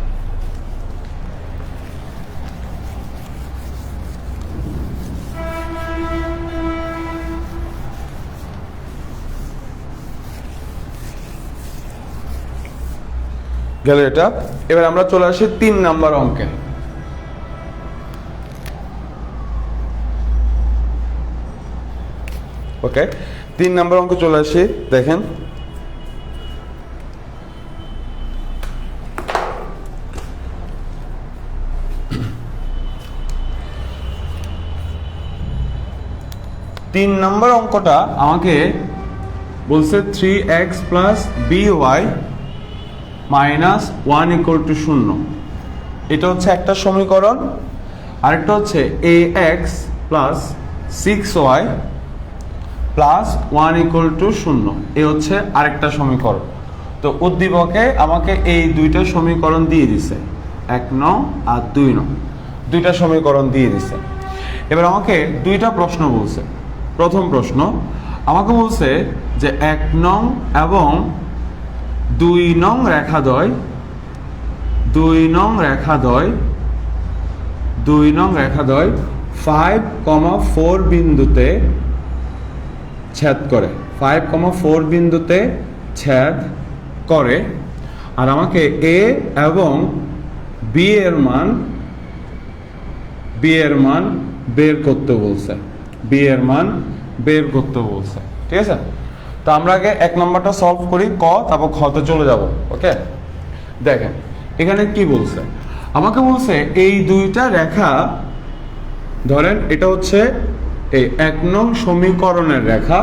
গেল এটা। এবার আমরা চলে আসি 3 নাম্বার অঙ্কে। ওকে, 3 নাম্বার অঙ্ক চলে আসি। দেখেন, তিন নম্বর অঙ্কটা আমাকে বলছে 3x plus by minus 1 equal to 0। এটা হচ্ছে একটা সমীকরণ। আরেকটা হচ্ছে ax plus 6y plus 1 equal to 0। এ হচ্ছে আরেকটা সমীকরণ। তো উদ্দীপকে আমাকে এই দুইটা সমীকরণ দিয়ে দিছে, 1 নং আর 2 নং, দুইটা সমীকরণ দিয়ে দিছে। এবার আমাকে দুইটা প্রশ্ন বলছে। প্রথম প্রশ্ন আমাকে বলছে যে 1 নং এবং 2 নং রেখাদ্বয় 5,4 বিন্দুতে ছেদ করে, 5,4 বিন্দুতে ছেদ করে। আর আমাকে এ এবং বি এর মান বের করতে বলছে, বি এর মান বের করতে বলছে। ঠিক আছে, তো আমরা আগে 1 নম্বরটা সলভ করি, ক, তারপর খতে চলে যাব। ওকে, দেখেন এখানে কি বলছে। আমাকে বলছে এই দুইটা রেখা, ধরেন এটা হচ্ছে এই 1 নং সমীকরণের রেখা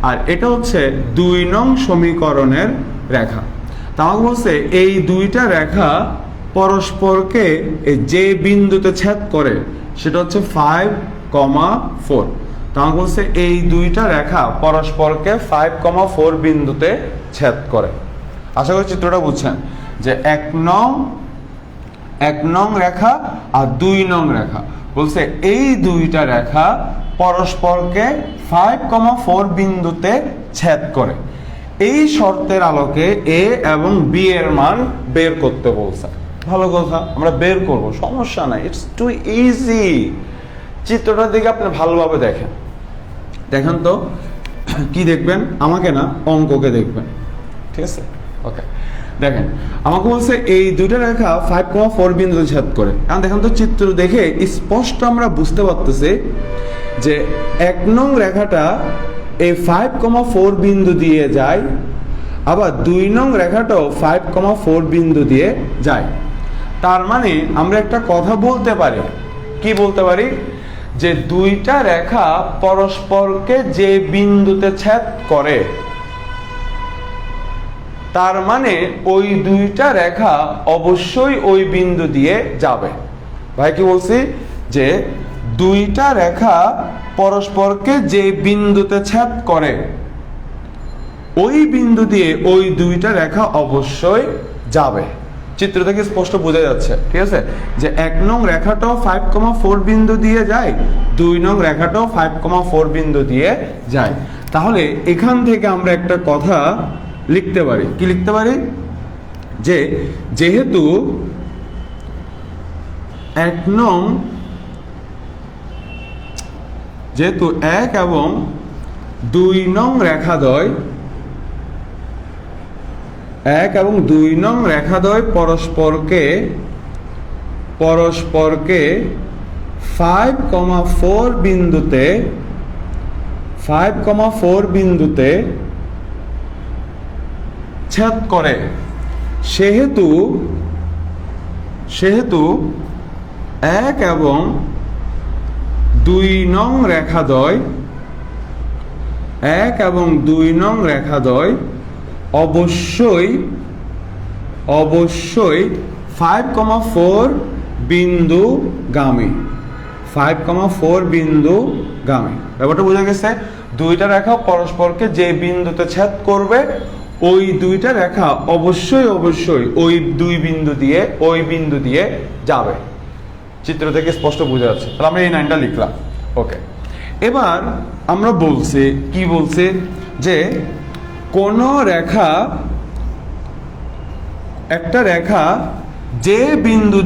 আর এটা হচ্ছে 2 নং সমীকরণের রেখা। তা আমাকে বলছে এই দুইটা রেখা পরস্পরকে যে বিন্দুতে ছেদ করে সেটা হচ্ছে 5,4। তা আমাকে বলছে এই দুইটা রেখা পরস্পরকে 5,4 বিন্দুতে ছেদ করে। আশা করি চিত্রটা বুঝছেন যে 1 নং রেখা আর 2 নং রেখা বলছে এই দুইটা রেখা পরস্পরকে 5,4 বিন্দুতে ছেদ করে। এই শর্তের আলোকে এ এবং বি এর মান বের করতে বলছে। ভালো কথা, আমরা বের করব, সমস্যা নাই, ইটস টু ইজি। চিত্রটার দিকে আপনি ভালোভাবে দেখেন, দেখেন তো কি দেখবেন, আমাকে না অঙ্ককে দেখবেন। ঠিক আছে, ওকে, দেখেন আমাকে বলছে এই দুইটা রেখা 5,4 বিন্দুতে ছেদ করে। এখন দেখেন তো চিত্র দেখে স্পষ্ট আমরা বুঝতে পারতেছি যে 1 নং রেখাটা এই 5,4 বিন্দু দিয়ে যায়, আবার 2 নং রেখাটাও 5,4 বিন্দু দিয়ে যায়। তার মানে আমরা একটা কথা বলতে পারি, কি বলতে পারি, যে দুইটা রেখা পরস্পরকে যে বিন্দুতে ছেদ করে তার মানে ওই দুইটা রেখা অবশ্যই ওই বিন্দু দিয়ে যাবে। ভাই কি বলছি, যে দুইটা রেখা পরস্পরকে যে বিন্দুতে ছেদ করে ওই বিন্দু দিয়ে ওই দুইটা রেখা অবশ্যই যাবে। চিত্র থেকে স্পষ্ট বোঝা যাচ্ছে। ঠিক আছে, যে 1 নং রেখাটাও 5,4 বিন্দু দিয়ে যায়, 2 নং রেখাটাও 5,4 বিন্দু দিয়ে যায়। তাহলে এখান থেকে আমরা একটা কথা লিখতে পারি, কি লিখতে পারি, যে যেহেতু 1 এবং 2 নং রেখাদ্বয় 1 এবং 2 নং রেখাদ্বয় পরস্পরকে 5,4 বিন্দুতে ছেদ করে, সেহেতু 1 এবং 2 নং রেখাদ্বয় 1 এবং 2 নং রেখাদ্বয় অবশ্যই 5,4 বিন্দুগামী 5,4 বিন্দুগামী। ব্যাপারটা বোঝা গেছে? দুইটা রেখা পরস্পরকে যে বিন্দুতে ছেদ করবে ওই দুইটা রেখা অবশ্যই ওই বিন্দু দিয়ে যাবে। চিত্র থেকে স্পষ্ট বোঝা যাচ্ছে। তাহলে আমরা এই 9টা লিখলাম। ওকে, এবার আমরা বলছি কি বলছে যে কোন রেখা একটা রেখা যে বিন্দু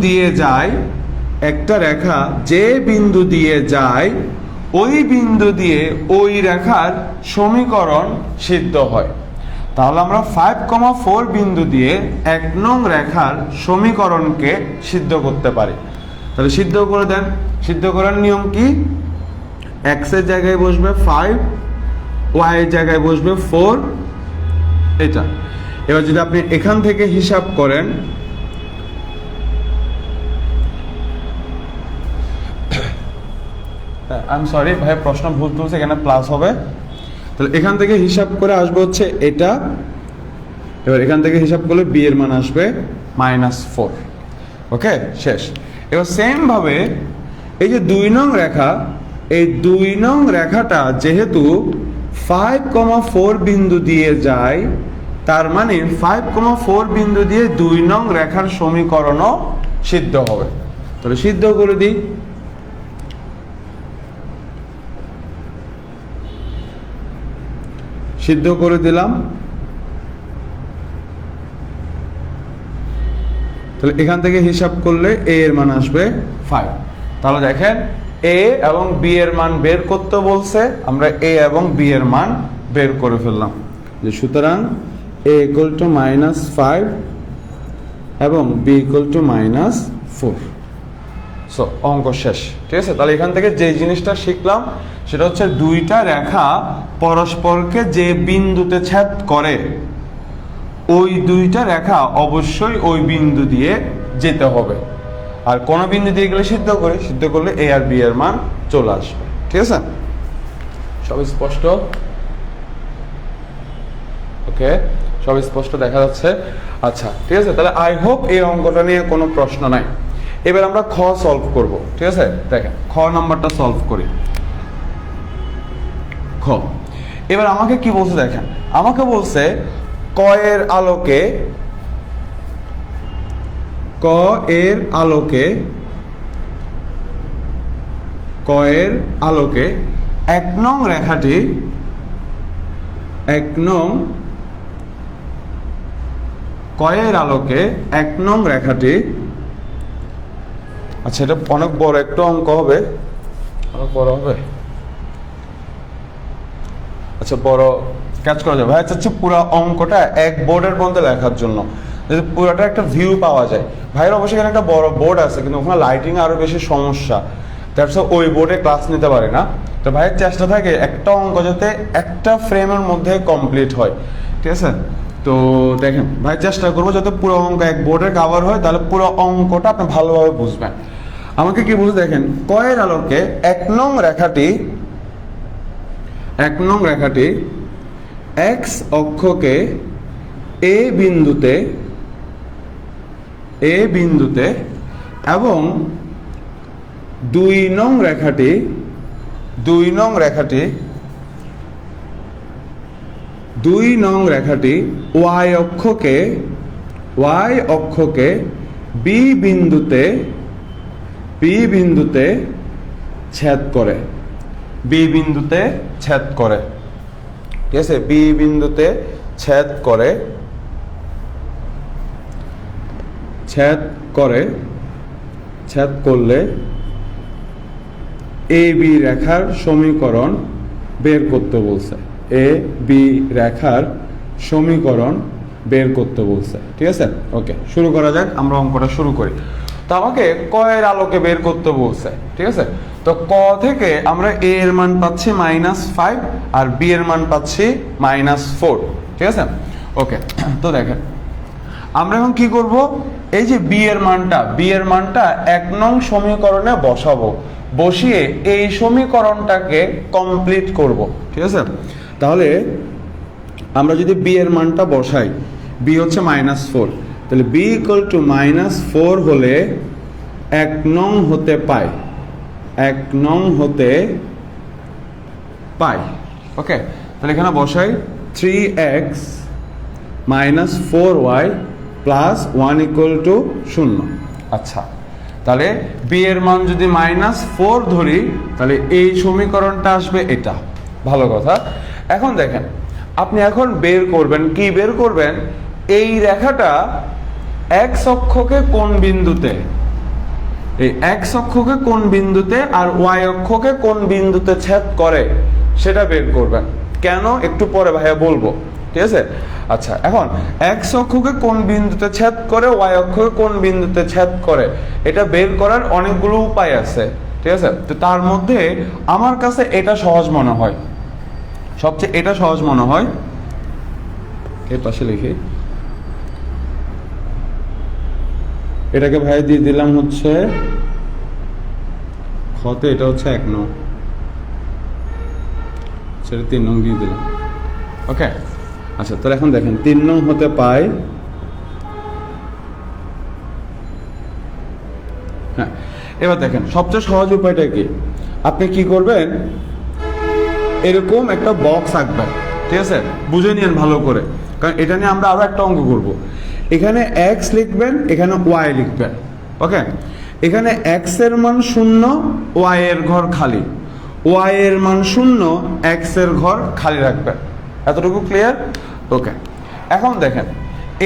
দিয়ে যায় ওই বিন্দু দিয়ে ওই রেখার সমীকরণ সিদ্ধ হয়। তাহলে আমরা 5,4 বিন্দু দিয়ে 1 নং রেখার সমীকরণকে সিদ্ধ করতে পারি। তাহলে সিদ্ধ করে দেন। সিদ্ধ করার নিয়ম কি? x এর জায়গায় বসবে 5, y এর জায়গায় বসবে 4, এটা। এবার যদি আপনি এখান থেকে হিসাব করেন, আমি সরি ভাই, প্রশ্ন ভুল তুলছে, এখানে প্লাস হবে। তাহলে এখান থেকে হিসাব করে আসবে হচ্ছে এটা। এবার এখান থেকে হিসাব করলে b এর মান আসবে -4। ওকে, শেষ। এবার সেম ভাবে এই যে 2 নং রেখা, এই 2 নং রেখাটা যেহেতু 5,4 বিন্দু দিয়ে যায়, তার মানে 5,4 বিন্দু দিয়ে 2 নং রেখার সমীকরণও সিদ্ধ হবে। তাহলে সিদ্ধ করে দিই। সিদ্ধ করে দিলাম। তাহলে এখান থেকে হিসাব করলে a এর মান আসবে 5। তাহলে দেখেন a এবং b এর মান বের করতে বলছে, আমরা a এবং b এর মান বের করে ফেললাম। যে সুতরাং a = -5 এবং b = -4। সো অঙ্ক শেষ। ঠিক আছে? তাহলে এখান থেকে যে জিনিসটা শিখলাম সেটা হচ্ছে দুইটা রেখা পরস্পরকে যে বিন্দুতে ছেদ করে ওই দুইটা রেখা অবশ্যই ওই বিন্দু দিয়ে যেতে হবে। আর কোন বিন্দু দিয়ে গেলে সিদ্ধ করলে a আর b এর মান চলে আসবে। ঠিক আছে? সব স্পষ্ট? ওকে, সব স্পষ্ট দেখা যাচ্ছে? আচ্ছা, ঠিক আছে। তাহলে আই হোপ এই অঙ্কটা নিয়ে কোনো প্রশ্ন নাই। এবার আমরা খ সলভ করব। ঠিক আছে? দেখেন খ নাম্বারটা সলভ করি। খ, এবার আমাকে কি বলছে দেখেন, আমাকে বলছে ক এর আলোকে 1 নং রেখাটি আচ্ছা, এটা অনেক বড় একটা অঙ্ক হবে, অনেক বড় হবে। আচ্ছা, বড় কাজ করা যাবে ভাই। চাচ্ছি পুরো অঙ্কটা এক বোর্ডের মধ্যে লেখার জন্য, যদি পুরোটা একটা ভিউ পাওয়া যায়। ভাইয়ের অবশ্যই এখানে একটা বড় বোর্ড আছে, কিন্তু ওখানে লাইটিং আরো বেশি সমস্যা, দ্যাটস ওই বোর্ডে ক্লাস নিতে পারে না। তো ভাইয়ের চেষ্টা থাকে একটা অঙ্ক যাতে একটা ফ্রেমের মধ্যে কমপ্লিট হয়। ঠিক আছে? তো দেখেন ভাই, চেষ্টা করবো যাতে পুরো অঙ্ক এক বোর্ডে কভার হয়, তাহলে পুরো অঙ্কটা আপনি ভালোভাবে বুঝবেন। আমাকে কি বলছে দেখেন, ক এর আলোকে 1 নং রেখাটি x অক্ষকে a বিন্দুতে এবং 2 নং রেখাটি y অক্ষকে b বিন্দুতে ছেদ করে। ঠিক আছে? b বিন্দুতে ছেদ করলে a b রেখার সমীকরণ বের করতে বলছে। ঠিক আছে? ওকে, শুরু করা যাক। আমরা অঙ্কটা শুরু করি। তো আমাকে ক এর আলোকে বের করতে বলছে। ঠিক আছে? তো ক থেকে আমরা a এর মান পাচ্ছি -5 আর b এর মান পাচ্ছি -4। ঠিক আছে? ওকে, তো দেখেন আমরা এখন কি করব, এই যে বি এর মানটা 1 নং সমীকরণে বসাবো, বসিয়ে এই সমীকরণটাকে কমপ্লিট করব, ঠিক আছে? তাহলে আমরা যদি বি এর মানটা বসাই, বি হচ্ছে -4, তাহলে বি ইকুয়াল টু -4 হলে 1 নং হতে পায়, 1 নং হতে পায়। ওকে, তাহলে এখানে বসাই 3x - 4y + 1 = 0। আচ্ছা, তাহলে বি এর মান যদি -4 ধরি, তাহলে এই সমীকরণটা আসবে এটা। ভালো কথা। এখন দেখেন, আপনি এখন বের করবেন, কি বের করবেন? এই রেখাটা x অক্ষকে কোন বিন্দুতে, এই x অক্ষকে কোন বিন্দুতে আর y অক্ষকে কোন বিন্দুতে ছেদ করে সেটা বের করবেন। কেন একটু পরে ভাইয়া বলবো, ঠিক আছে? আচ্ছা, এখন x অক্ষকে কোন বিন্দুতে ছেদ করে, y অক্ষকে কোন বিন্দুতে ছেদ করে, এটা বের করার অনেকগুলো উপায় আছে, ঠিক আছে? তো তার মধ্যে আমার কাছে এটা সহজ মনে হয়, সবচেয়ে এটা সহজ মনে হয়। এর পাশে লিখি, এটাকে ভাই দিয়ে দিলাম হচ্ছে খতে, এটা হচ্ছে 1 নং, সেটা 3 নং দিয়ে দিলাম। ওকে, আচ্ছা, তাহলে এখন দেখেন 3 নং হতে পায়। হ্যাঁ, এবার দেখেন সবচেয়ে সহজ উপায়টা কি? আপনি কি করবেন, এরকম একটা বক্স আঁকবেন, ঠিক আছে? বুঝে নিন ভালো করে, কারণ এটা নিয়ে আমরা আরো একটা অঙ্ক করব। এখানে x লিখবেন, এখানে y লিখবেন। ওকে, এখানে x এর মান 0, y এর ঘর খালি, y এর মান 0, x এর ঘর খালি রাখবেন। এতটুকু ক্লিয়ার? ওকে, এখন দেখেন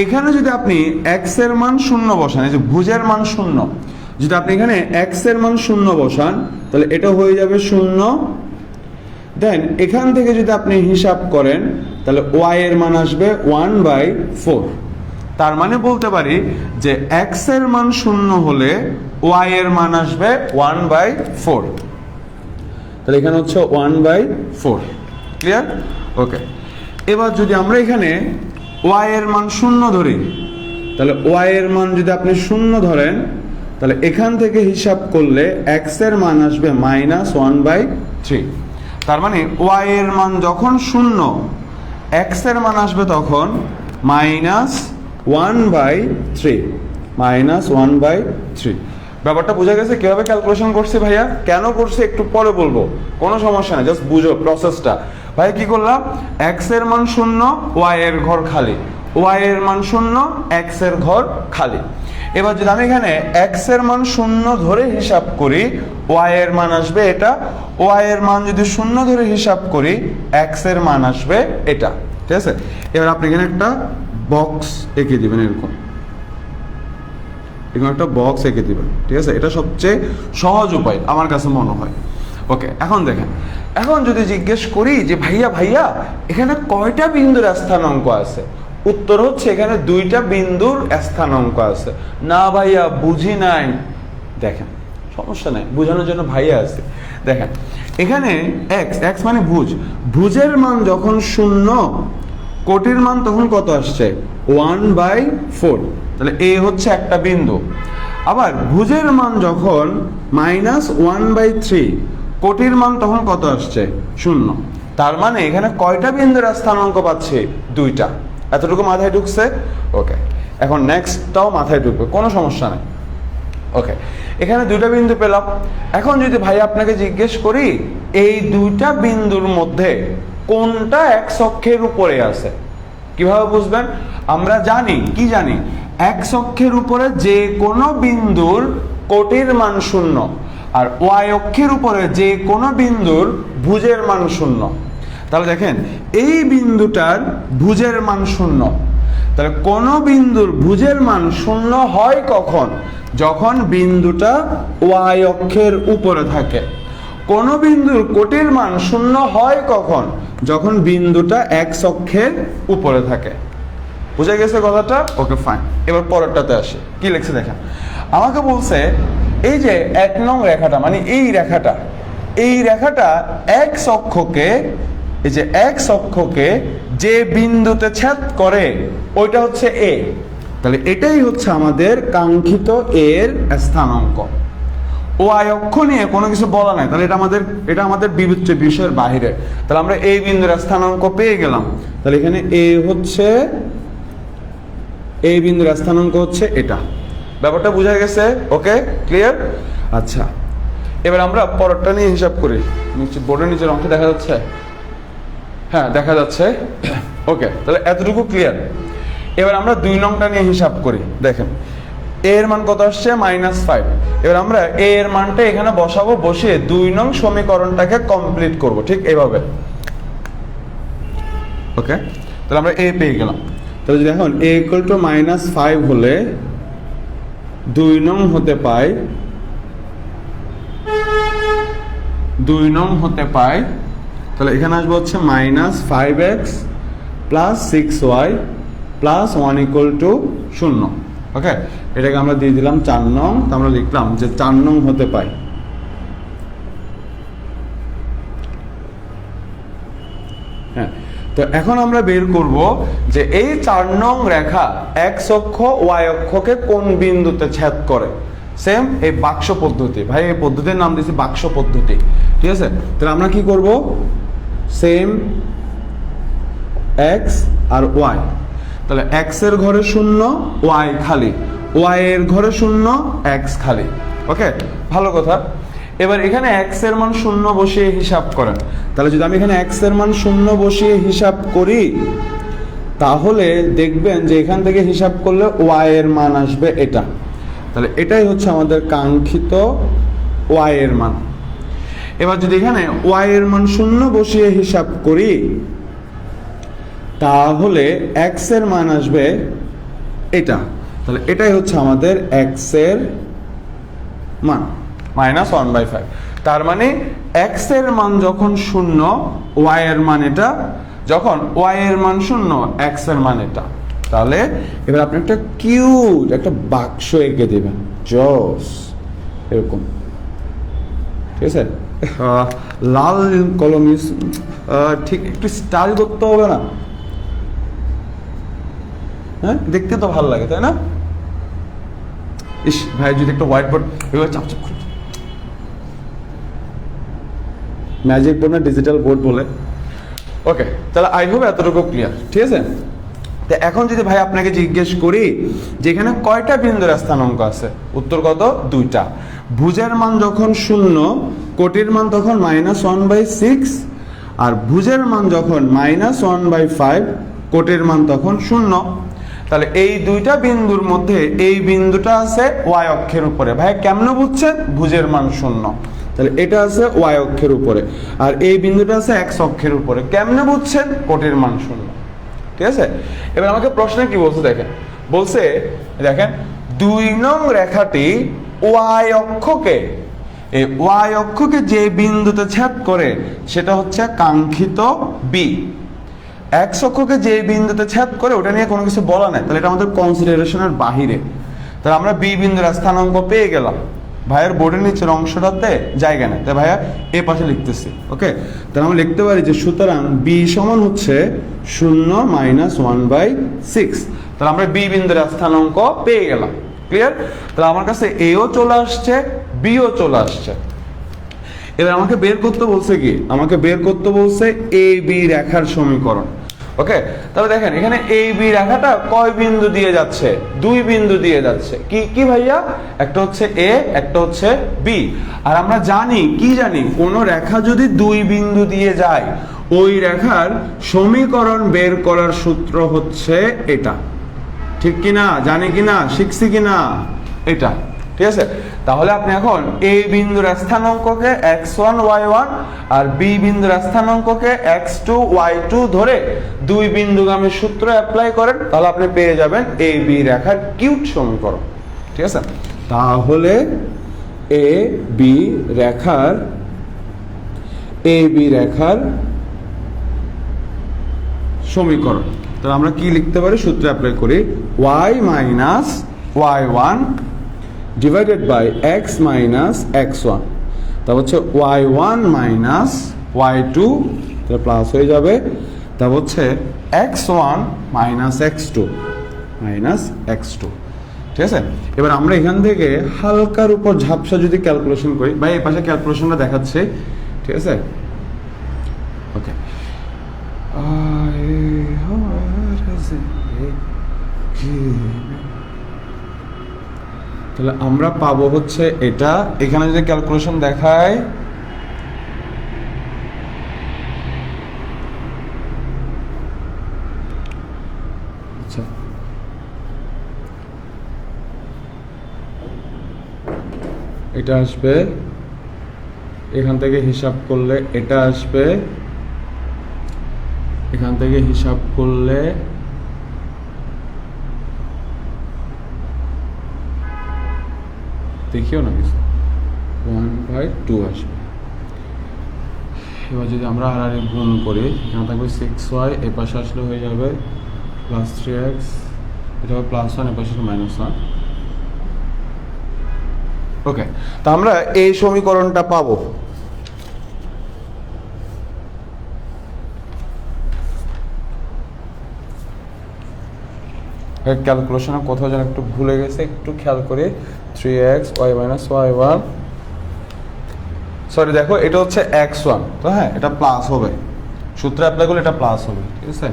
এখানে যদি আপনি x এর মান 0 বসান, এই যে ভুজের মান 0, যদি আপনি এখানে x এর মান 0 বসান, তাহলে এটা হয়ে যাবে 0। দেন এখান থেকে যদি আপনি হিসাব করেন, তাহলে y এর মান আসবে 1/4। তার মানে বলতে পারি যে x এর মান 0 হলে y এর মান আসবে 1/4। তাহলে এখানে হচ্ছে 1/4। ক্লিয়ার? ওকে, এবার যদি আমরা এখানে y এর মান 0 ধরি, তাহলে y এর মান যদি আপনি 0 ধরেন, তাহলে এখান থেকে হিসাব করলে x এর মান আসবে -1/3। তার মানে y এর মান যখন 0, x এর মান আসবে তখন -1/3, -1/3। ব্যাপারটা বোঝা গেছে কিভাবে ক্যালকুলেশন করছে ভাইয়া? কেন করছে একটু পরে বলবো, কোনো সমস্যা নেই, জাস্ট বুঝো প্রসেসটা। ভাই কি করলাম, x এর মান 0, y এর ঘর খালি, y এর মান 0, x এর ঘর খালি। এবার যদি আমি এখানে x এর মান 0 ধরে হিসাব করি, y এর মান আসবে এটা, y এর মান যদি 0 ধরে হিসাব করি, x এর মান আসবে এটা, ঠিক আছে? এবার আপনি এখানে একটা বক্স এঁকে দিবেন, এরকম একটা বক্স এঁকে দিবেন, ঠিক আছে? এটা সবচেয়ে সহজ উপায় আমার কাছে মনে হয়। ওকে, এখন দেখেন, এখন যদি জিজ্ঞেস করি যে ভাইয়া এখানে কয়টা বিন্দুর স্থানাঙ্ক আছে, উত্তর হচ্ছে এখানে 2টা বিন্দুর স্থানাঙ্ক আছে। না ভাইয়া বুঝি নাই, দেখেন সমস্যা নাই, বোঝানোর জন্য ভাইয়া আছে। দেখেন এখানে x মানে ভুজের মান যখন 0, কোটির মান তখন কত আসছে? 1/4। তাহলে এ হচ্ছে একটা বিন্দু। আবার ভুজের মান যখন -1/3, কোটির মান তখন কত আসছে? 0। তার মানে এখানে কয়টা বিন্দুর স্থানাঙ্ক পাচ্ছে? 2টা। এতটুকু মাথায় ঢুকছে? ওকে, এখন নেক্সটটাও মাথায় ঢুকবে, কোনো সমস্যা নেই। ওকে, এখানে 2টা বিন্দু পেলাম। এখন যদি ভাই আপনাকে জিজ্ঞেস করি এই 2টা বিন্দুর মধ্যে কোনটা x অক্ষের উপরে আছে, কিভাবে বুঝবেন? আমরা জানি, কি জানি, x অক্ষের উপরে যে কোনো বিন্দুর কোটির মান 0, আর y অক্ষের উপরে যে কোনো বিন্দুর ভুজের মান 0। তাহলে দেখেন এই বিন্দুটার ভুজের মান 0। তাহলে কোন বিন্দুর ভুজের মান 0 হয় কখন? যখন বিন্দুটা y অক্ষের উপরে থাকে। কোন বিন্দুর কোটির মান 0 হয় কখন? যখন বিন্দুটা x অক্ষের উপরে থাকে। বুঝা গেছে কথাটা? ওকে ফাইন, এবার পরেরটাতে আসি। কি লিখছে দেখেন, আমাকে বলছে এই যে 1 নং রেখাটা, মানে এই রেখাটা x অক্ষকে, এই যে x অক্ষকে যে বিন্দুতে ছেদ করে ওইটা হচ্ছে a। তাহলে এটাই হচ্ছে আমাদের কাঙ্ক্ষিত এর স্থানাঙ্ক। ওয়াই অক্ষ নিয়ে কোনো কিছু বলা নাই, তাহলে এটা আমাদের বিবেচ্য বিষয়ের বাইরে। তাহলে আমরা এই বিন্দুর স্থানাঙ্ক পেয়ে গেলাম। তাহলে এখানে এই বিন্দুর স্থানাঙ্ক হচ্ছে এটা। ব্যাপারটা বোঝা গেছে? ওকে, ক্লিয়ার? আচ্ছা, এবার আমরা পরেরটা নিয়ে হিসাব করি। বোর্ডের নিচের অংশ দেখা যাচ্ছে? হ্যাঁ, দেখা যাচ্ছে। ওকে, তাহলে এতটুকু ক্লিয়ার। এবার আমরা 2 নংটা নিয়ে হিসাব করি। দেখেন এর মান কত আসছে? -5। এবার আমরা এর মানটা এখানে বসাবো, বসিয়ে 2 নং সমীকরণটাকে কমপ্লিট করব, ঠিক এইভাবে। ওকে, তাহলে আমরা এ পেয়ে গেলাম। তাহলে যদি এখন a = -5 হলে 2 নং হতে পাই, 2 নং হতে পাই, তাহলে এখানে আসবে হচ্ছে -5x + 6y + 1 = 0। ওকে, এটাকে আমরা দিয়ে দিলাম 4 নং। তো আমরা লিখলাম যে 4 নং হতে পাই। হ্যাঁ, তো এখন আমরা বের করব যে এই 4 নং রেখা x অক্ষ y অক্ষকে কোন বিন্দুতে ছেদ করে। সেম এই বাক্স পদ্ধতি, ভাই এই পদ্ধতির নাম দিয়েছি বাক্স পদ্ধতি, ঠিক আছে? তাহলে আমরা কি করব? সেম x আর y, তাহলে x এর ঘরে 0, y খালি, y এর ঘরে 0, x খালি। ওকে, ভালো কথা। এবার এখানে x এর মান 0 বসিয়ে হিসাব করেন। তাহলে যদি আমি এখানে x এর মান 0 বসিয়ে হিসাব করি, তাহলে দেখবেন যে এখান থেকে হিসাব করলে y এর মান আসবে এটা। তাহলে এটাই হচ্ছে আমাদের কাঙ্ক্ষিত y এর মান। এবার যদি এখানে y এর মান 0 বসিয়ে হিসাব করি, তাহলে x এর মান আসবে এটা। তাহলে এটাই হচ্ছে আমাদের x এর মান, -1/5। তার মানে x এর মান যখন 0, y এর মান এটা, যখন y এর মান 0, x এর মান এটা। তাহলে এবার আপনি একটা কিউট একটা বাক্স এঁকে দেবেন, জস এরকম, ঠিক আছে? লাল কলম ঠিক একটু স্টাইল করতে হবে না? হ্যাঁ, দেখতে তো ভালো লাগে, তাই না? ইস ভাই, যদি একটা হোয়াইট বোর্ড এভাবে চাপচাপ করে, ম্যাজিক বোর্ড না ডিজিটাল বোর্ড বলে। ওকে, তাহলে আই হোপ এতটুকু ক্লিয়ার, ঠিক আছে? তো এখন যদি ভাই আপনাকে জিজ্ঞেস করি যে এখানে কয়টা বিন্দুর স্থানাঙ্ক আছে, উত্তর কত? 2টা। ভুজের মান যখন 0, কোটির মান তখন -1/6, আর ভুজের মান যখন -1/5, কোটির মান তখন 0। তাহলে এই 2টা বিন্দুর মধ্যে এই বিন্দুটা আছে y অক্ষের উপরে। ভাই কেমনে বুঝছেন? ভুজের মান 0, তাহলে এটা আছে y অক্ষের উপরে, আর এই বিন্দুটা আছে x অক্ষের উপরে। কেমনে বুঝছেন? কোটির মান 0, ঠিক আছে? এবার আমাকে প্রশ্নে কি বলছে দেখেন, বলছে দেখেন 2 নং রেখাটি y অক্ষকে, এই y অক্ষকে যে বিন্দুতে ছেদ করে সেটা হচ্ছে কাঙ্ক্ষিত b। x অক্ষকে যে বিন্দুতে ছেদ করে ওটা নিয়ে কোনো কিছু বলা নাই, তাহলে এটা আমাদের কনসিডারেশনের বাহিরে। তাহলে আমরা b বিন্দুর স্থানাঙ্ক পেয়ে গেলাম। ভাইয়ের বোর্ডের নিচের অংশটাতে জায়গা নেই, তাই ভাইয়া এ পাশে লিখতেছি। ওকে, তাহলে আমরা লিখতে পারি যে সুতরাং b সমান হচ্ছে 0 - 1/6। তাহলে আমরা b বিন্দুর স্থানাঙ্ক পেয়ে গেলাম। ক্লিয়ার? তাহলে আমার কাছে এও চলে আসছে, বিও চলে আসছে। এবার আমাকে বের করতে বলছে কি? আমাকে বের করতে বলছে এ বি রেখার সমীকরণ। ওকে, তাহলে দেখেন এখানে এই বি রেখাটা কয় বিন্দু দিয়ে যাচ্ছে? 2 বিন্দু দিয়ে যাচ্ছে। কি কি ভাইয়া? একটা হচ্ছে এ, একটা হচ্ছে বি। আর আমরা জানি, কি জানি, কোন রেখা যদি 2 বিন্দু দিয়ে যায়, ওই রেখার সমীকরণ বের করার সূত্র হচ্ছে এটা। ঠিক কিনা? জানি কিনা? শিখছি কিনা? এটা, ঠিক আছে? তাহলে আপনি এখন এ বিন্দুর স্থানাঙ্ককে x1 y1 আর বি বিন্দুর স্থানাঙ্ককে x2 y2 ধরে 2 বিন্দুগামী সূত্র অ্যাপ্লাই করেন, তাহলে আপনি পেয়ে যাবেন এ বি রেখার কিউট সমীকরণ। ঠিক আছে? তাহলে এ বি রেখার সমীকরণ, তাহলে আমরা কি লিখতে পারি? সূত্র অ্যাপ্লাই করি, y minus y1 divided by x minus x1, তা হচ্ছে y1 মাইনাস y2, তাহলে প্লাস হয়ে যাবে, তা হচ্ছে x1 minus x2। Minus x2, ঠিক আছে। এবার আমরা এখান থেকে হালকার উপর ঝাপসা যদি ক্যালকুলেশন করি, ভাই এই পাশে ক্যালকুলেশনটা দেখাচ্ছে, ঠিক আছে। ওকে, তাহলে আমরা পাবো হচ্ছে এটা, এখানে যদি ক্যালকুলেশন দেখায় আচ্ছা এটা আসবে, এখান থেকে হিসাব করলে এটা আসবে, এখান থেকে হিসাব করলে দেখিও না কিছু 1/2 আসবে। এবার যদি আমরা আর গুণ করি, এখানে থাকবে 6y, এই পাশে আসলে হয়ে যাবে প্লাস 3x, এটা হবে +1, এই পাশে -1। ওকে, তো আমরা এই সমীকরণটা পাবো। ক্যালকুলেশনে কোথাও যেন একটু ভুলে গেছে, একটু খেয়াল করে 3x y - y1, সরি দেখো এটা হচ্ছে x1, তো হ্যাঁ এটা প্লাস হবে, সূত্র অ্যাপ্লাই করলে এটা প্লাস হবে, ঠিক আছে,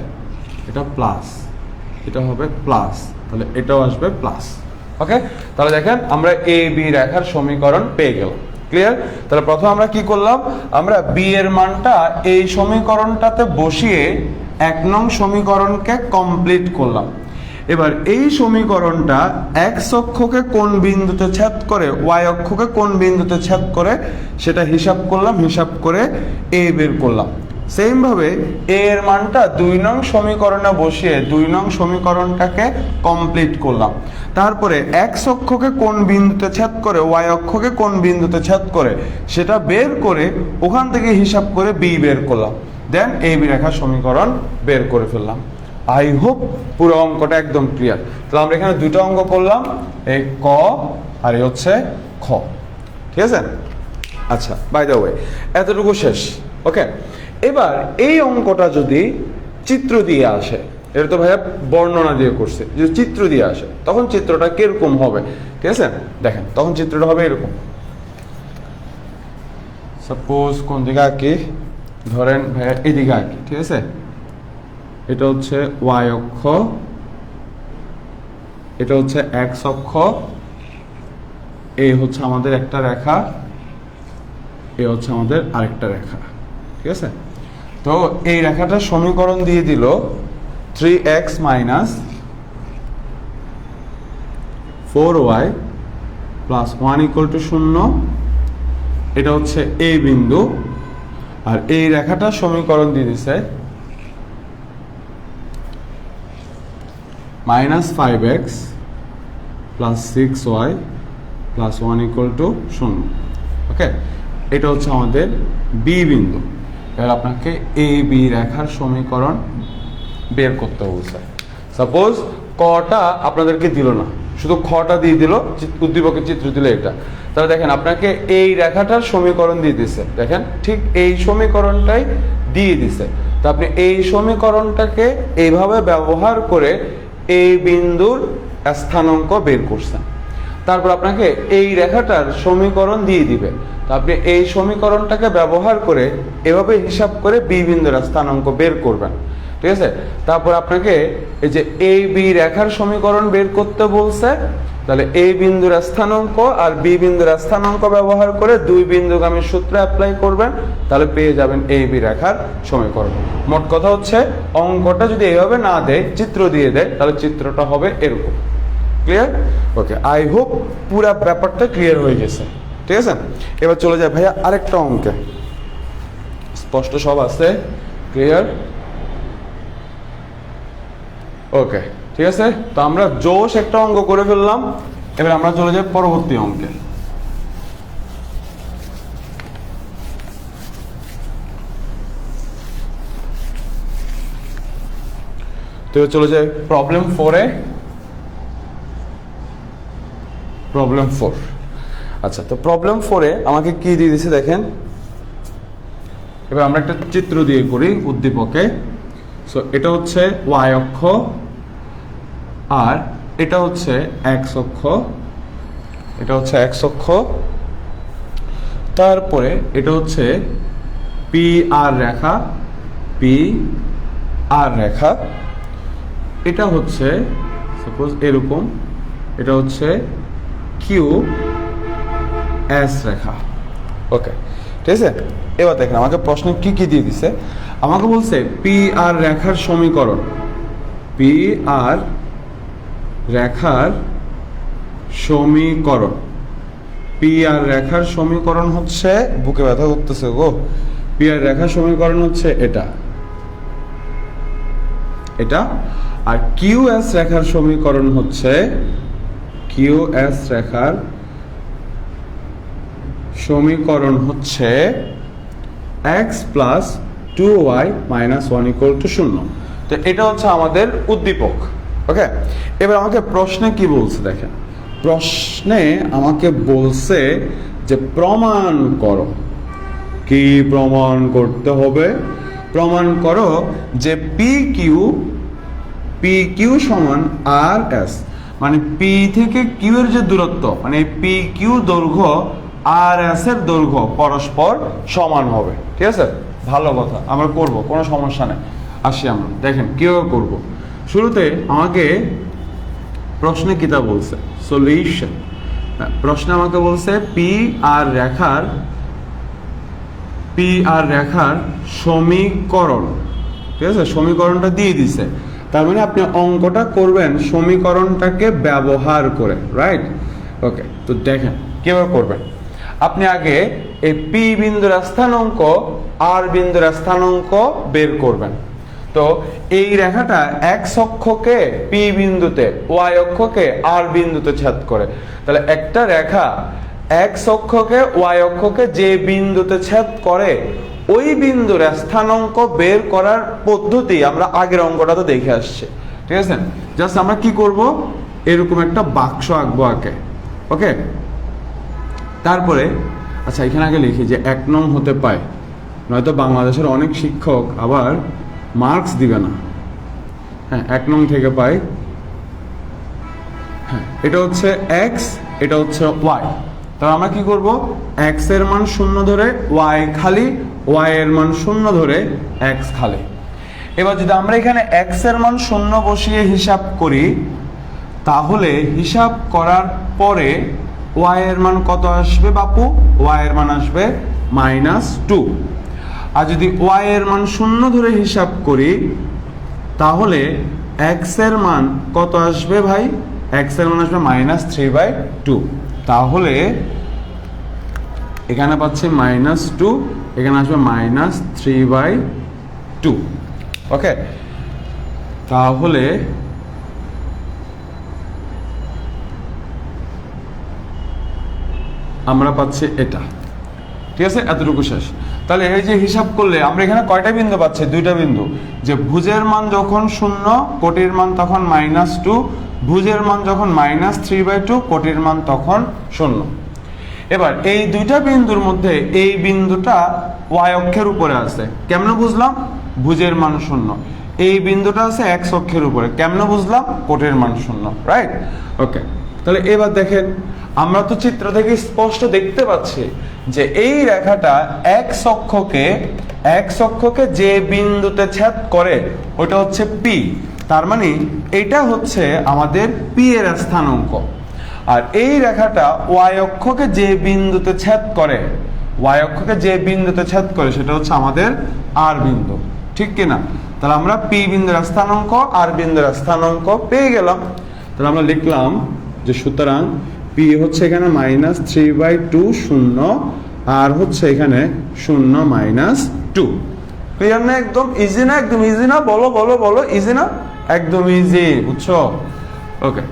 এটা প্লাস, এটা হবে প্লাস, তাহলে এটাও আসবে প্লাস। ওকে, তাহলে দেখেন আমরা এ বি রেখার সমীকরণ পেয়ে গেলাম। ক্লিয়ার? তাহলে প্রথমে আমরা কি করলাম, আমরা বি এর মানটা এই সমীকরণটাতে বসিয়ে 1 নং সমীকরণকে কমপ্লিট করলাম। এবার এই সমীকরণটা এক্স অক্ষকে কোন বিন্দুতে ছেদ করে, ওয়াই অক্ষকে কোন বিন্দুতে ছেদ করে সেটা হিসাব করলাম, হিসাব করে এ বের করলাম। সেম ভাবে এ এর মানটা 2 নং সমীকরণে বসিয়ে 2 নং সমীকরণটাকে কমপ্লিট করলাম। তারপরে এক্স অক্ষকে কোন বিন্দুতে ছেদ করে, ওয়াই অক্ষকে কোন বিন্দুতে ছেদ করে সেটা বের করে ওখান থেকে হিসাব করে বি বের করলাম, দেন এ বি রেখার সমীকরণ বের করে ফেললাম। আই হোপ পুরো অঙ্কটা একদম ক্লিয়ার। তাহলে আমরা এখানে দুটো অঙ্ক করলাম, এই ক আর এই হচ্ছে খ, ঠিক আছে। আচ্ছা, বাই দ্য ওয়ে এতটুকু শেষ। ওকে, এবার এই অঙ্কটা যদি চিত্র দিয়ে আসে, এটা তো ভাইয়া বর্ণনা দিয়ে করছে, যদি চিত্র দিয়ে আসে তখন চিত্রটা কিরকম হবে, ঠিক আছে। দেখেন তখন চিত্রটা হবে এরকম। সাপোজ কোন দিকে আঁকি, ধরেন ভাইয়া এদিকে আঁকি, ঠিক আছে। এটা হচ্ছে ওয়াই অক্ষ, এটা হচ্ছে এক্স অক্ষ, এই হচ্ছে আমাদের একটা রেখা, এই হচ্ছে আমাদের আরেকটা রেখা, ঠিক আছে। তো এই রেখাটার সমীকরণ দিয়ে দিল 3x - 4y + 1 = 0, এটা হচ্ছে এই বিন্দু। আর এই রেখাটার সমীকরণ দিয়ে দিছে -5x + 6y + 1 = 0। ওকে, এটা হচ্ছে আমাদের বি বিন্দু। এবার আপনাকে এ বি রেখার সমীকরণ বের করতে বলছে। সাপোজ কটা আপনাদেরকে দিল না, শুধু খটা দিয়ে দিল, উদ্দীপকের চিত্র দিল এটা। তাহলে দেখেন আপনাকে এই রেখাটার সমীকরণ দিয়ে দিছে, দেখেন ঠিক এই সমীকরণটাই দিয়ে দিছে। তো আপনি এই সমীকরণটাকে এইভাবে ব্যবহার করে এই বিন্দুর স্থানাঙ্ক বের করছেন। তারপর আপনাকে এই রেখাটার সমীকরণ দিয়ে দিবে, তো আপনি এই সমীকরণটাকে ব্যবহার করে এভাবে হিসাব করে বি বিন্দুর স্থানাঙ্ক বের করবেন, ঠিক আছে। তারপর আপনাকে এই যে এই বি রেখার সমীকরণ বের করতে বলছে, তাহলে এই বিন্দুর স্থানাঙ্ক আর বি বিন্দুর স্থানাঙ্ক ব্যবহার করে দুই বিন্দুগামী সূত্র অ্যাপ্লাই করবেন, তাহলে পেয়ে যাবেন এই বি রেখার সমীকরণ। মোট কথা হচ্ছে অঙ্কটা যদি এইভাবে না দেয়, চিত্র দিয়ে দেয়, তাহলে চিত্রটা হবে এরকম। ক্লিয়ার? ওকে, আই হোপ পুরা ব্যাপারটা ক্লিয়ার হয়ে গেছে, ঠিক আছে। এবার চলে যায় ভাইয়া আরেকটা অঙ্কে, স্পষ্ট সব আছে, ক্লিয়ার? ওকে, ঠিক আছে। তো আমরা জোশ একটা অঙ্ক করে ফেললাম, এবার আমরা চলে যাই পরবর্তী অঙ্কে। তো চলে যাই প্রবলেম 4-এ। প্রবলেম 4, আচ্ছা। তো প্রবলেম 4-এ আমাকে কি দিয়ে দিছে দেখেন। এবার আমরা একটা চিত্র দিয়ে করি উদ্দীপকে। সো এটা হচ্ছে ওয়াই অক্ষ, আর এটা হচ্ছে এক্স অক্ষ, এটা হচ্ছে এক্স অক্ষ। তারপরে এটা হচ্ছে পি আর রেখা, পি আর রেখা। এটা হচ্ছে সাপোজ এরকম, এটা হচ্ছে কিউ এস রেখা। ওকে, ঠিক আছে। এবার দেখেন আমাকে প্রশ্ন কি কি দিয়ে দিছে। আমাকে বলছে পি আর রেখার সমীকরণ, পি আর রেখার সমীকরণ, পি আর রেখার সমীকরণ হচ্ছে, বুকে ব্যথা করতেছে গো, পি আর রেখার সমীকরণ হচ্ছে এটা, এটা। আর কিউ এস রেখার সমীকরণ হচ্ছে, কিউ এস রেখার সমীকরণ হচ্ছে x plus 2y minus 1 equal to 0। তো এটা হচ্ছে আমাদের উদ্দীপক। ওকে, এবার আমাকে প্রশ্নে কি বলছে দেখেন, প্রশ্নে আমাকে বলছে যে প্রমাণ করো। কি প্রমাণ করতে হবে? প্রমাণ করো যে পি কিউ সমান আর এস, মানে পি থেকে কিউ এর যে দূরত্ব, মানে পি কিউ দৈর্ঘ্য আর এস এর দৈর্ঘ্য পরস্পর সমান হবে। ঠিক আছে, ভালো কথা, আমরা করব, কোনো সমস্যা নেই। আসি আমরা, দেখেন কিভাবে করব। শুরুতে আমাকে প্রশ্নে কিতা বলছে, সলিউশন। প্রশ্নে আমাকে বলছে পি আর রেখার সমীকরণ। ঠিক আছে, সমীকরণটা দিয়ে দিছে, তার মানে আপনি অঙ্কটা করবেন সমীকরণটাকে ব্যবহার করে, রাইট? ওকে, তো দেখেন কিভাবে করবেন। আপনি আগে এই পি বিন্দুর স্থানাঙ্ক আর বিন্দুর স্থানাঙ্ক বের করবেন। তো এই রেখাটা এক্স অক্ষকে পি বিন্দুতে, ওয়াই অক্ষকে আর বিন্দুতে ছেদ করে। তাহলে একটা রেখা এক্স অক্ষকে ওয়াই অক্ষকে যে বিন্দুতে ছেদ করে, ওই বিন্দুর স্থানাঙ্ক বের করার পদ্ধতি আমরা আগের অঙ্কটাতে দেখে আসছি। ঠিক আছে, জাস্ট আমরা কি করব, এরকম একটা বাক্স আঁকবো আগে। ওকে, তারপরে আচ্ছা এখানে আগে লিখি যে 1 নং হতে পায়, নয়তো বাংলাদেশের অনেক শিক্ষক আবার মার্কস দিবে না। হ্যাঁ, 1 নং থেকে পাই। হ্যাঁ, এটা হচ্ছে এক্স, এটা হচ্ছে ওয়াই। তাহলে আমরা কি করব, এক্স এর মান 0 ধরে ওয়াই খালি, ওয়াই এর মান 0 ধরে এক্স খালি। এবার যদি আমরা এখানে এক্স এর মান 0 বসিয়ে হিসাব করি, তাহলে হিসাব করার পরে ওয়াই এর মান কত আসবে বাপু? ওয়াই এর মান আসবে -2। আর যদি ওয়াই এর মান 0 ধরে হিসাব করি, তাহলে এক্স এর মান কত আসবে ভাই? এক্স এর মান আসবে -3/2। তাহলে এখানে পাচ্ছি -2, এখানে আসবে -3/2। ওকে, তাহলে আমরা পাচ্ছি এটা। ঠিক আছে, এতটুকু শেষ। তাহলে এই যে হিসাব করলে আমরা এখানে কয়টা বিন্দু পাচ্ছি? 2টা বিন্দু। যে ভুজের মান যখন 0, কোটির মান তখন -2, ভুজের মান যখন -3/2, কোটির মান তখন 0। এবার এই 2টা বিন্দুর মধ্যে এই বিন্দুটা ওয়াই অক্ষের উপরে আছে, কেমনে বুঝলাম? ভুজের মান 0। এই বিন্দুটা আছে এক্স অক্ষের উপরে, কেমনে বুঝলাম? কোটির মান 0, রাইট? ওকে, তাহলে এবার দেখেন, আমরা তো চিত্র থেকে স্পষ্ট দেখতে পাচ্ছি যে এই রেখাটা এক্স অক্ষকে যে বিন্দুতে ছেদ করে ওটা হচ্ছে পি। তার মানে এটা হচ্ছে আমাদের পি এর স্থানাঙ্ক। আর এই রেখাটা ওয়াই অক্ষকে যে বিন্দুতে ছেদ করে, সেটা হচ্ছে আমাদের আর বিন্দু। ঠিক কিনা? তাহলে আমরা পি বিন্দুর স্থানাঙ্ক আর বিন্দুর স্থানাঙ্ক পেয়ে গেলাম। তাহলে আমরা লিখলাম যে সুতরাং পি হচ্ছে এখানে -3/2 0, আর হচ্ছে এখানে 0 -2। ক্লিয়ার না? একদম ইজি না? একদম ইজি না? বলো বলো বলো, ইজি না? একদম ইজি, বুঝছো? ওকে,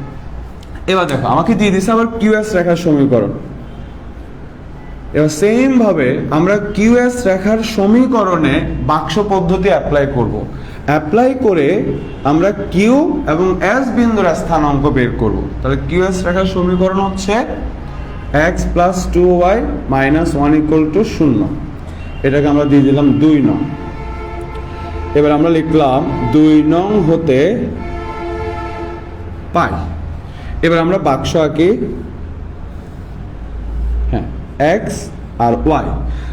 এবার দেখো আমাকে দিয়ে দিছে আবার কিউএস রেখার সমীকরণ। এবার সেম ভাবে আমরা কিউএস রেখার সমীকরণে বাক্স পদ্ধতি অ্যাপ্লাই করব। অ্যাপ্লাই করে আমরা কিউ এবং এস বিন্দুর স্থানাঙ্ক বের করব। তাহলে কিউএস রেখার সমীকরণ হচ্ছে x + 2y - 1 = 0। এটাকে আমরা দিয়ে দিলাম 2 নং। এবার আমরা লিখলাম 2 নং হতে পাই। এবার আমরা বাক্স আঁকি, হ্যাঁ, এক্স আর ওয়াই।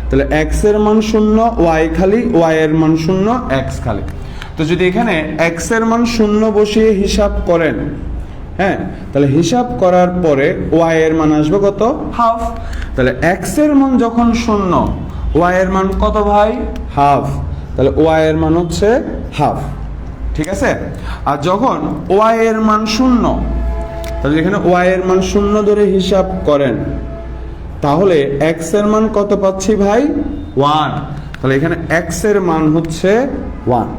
তাহলে এক্স এর মান 0, ওয়াই খালি, ওয়াই এর মান 0, এক্স খালি। তো যদি এখানে এক্স এর মান 0 বসিয়ে হিসাব করেন, হ্যাঁ, তাহলে হিসাব করার পরে ওয়াই এর মান আসবে কত? হাফ। তাহলে এক্স এর মান যখন 0, ওয়াই এর মান কত ভাই? হাফ। তাহলে ওয়াই এর মান হচ্ছে হাফ, ঠিক আছে। আর যখন ওয়াই এর মান 0, তাহলে এখানে ওয়াই এর মান 0 ধরে হিসাব করেন, তাহলে এক্স এর মান কত পাচ্ছি ভাই? 1। তাহলে এখানে এক্স এর মান হচ্ছে 1।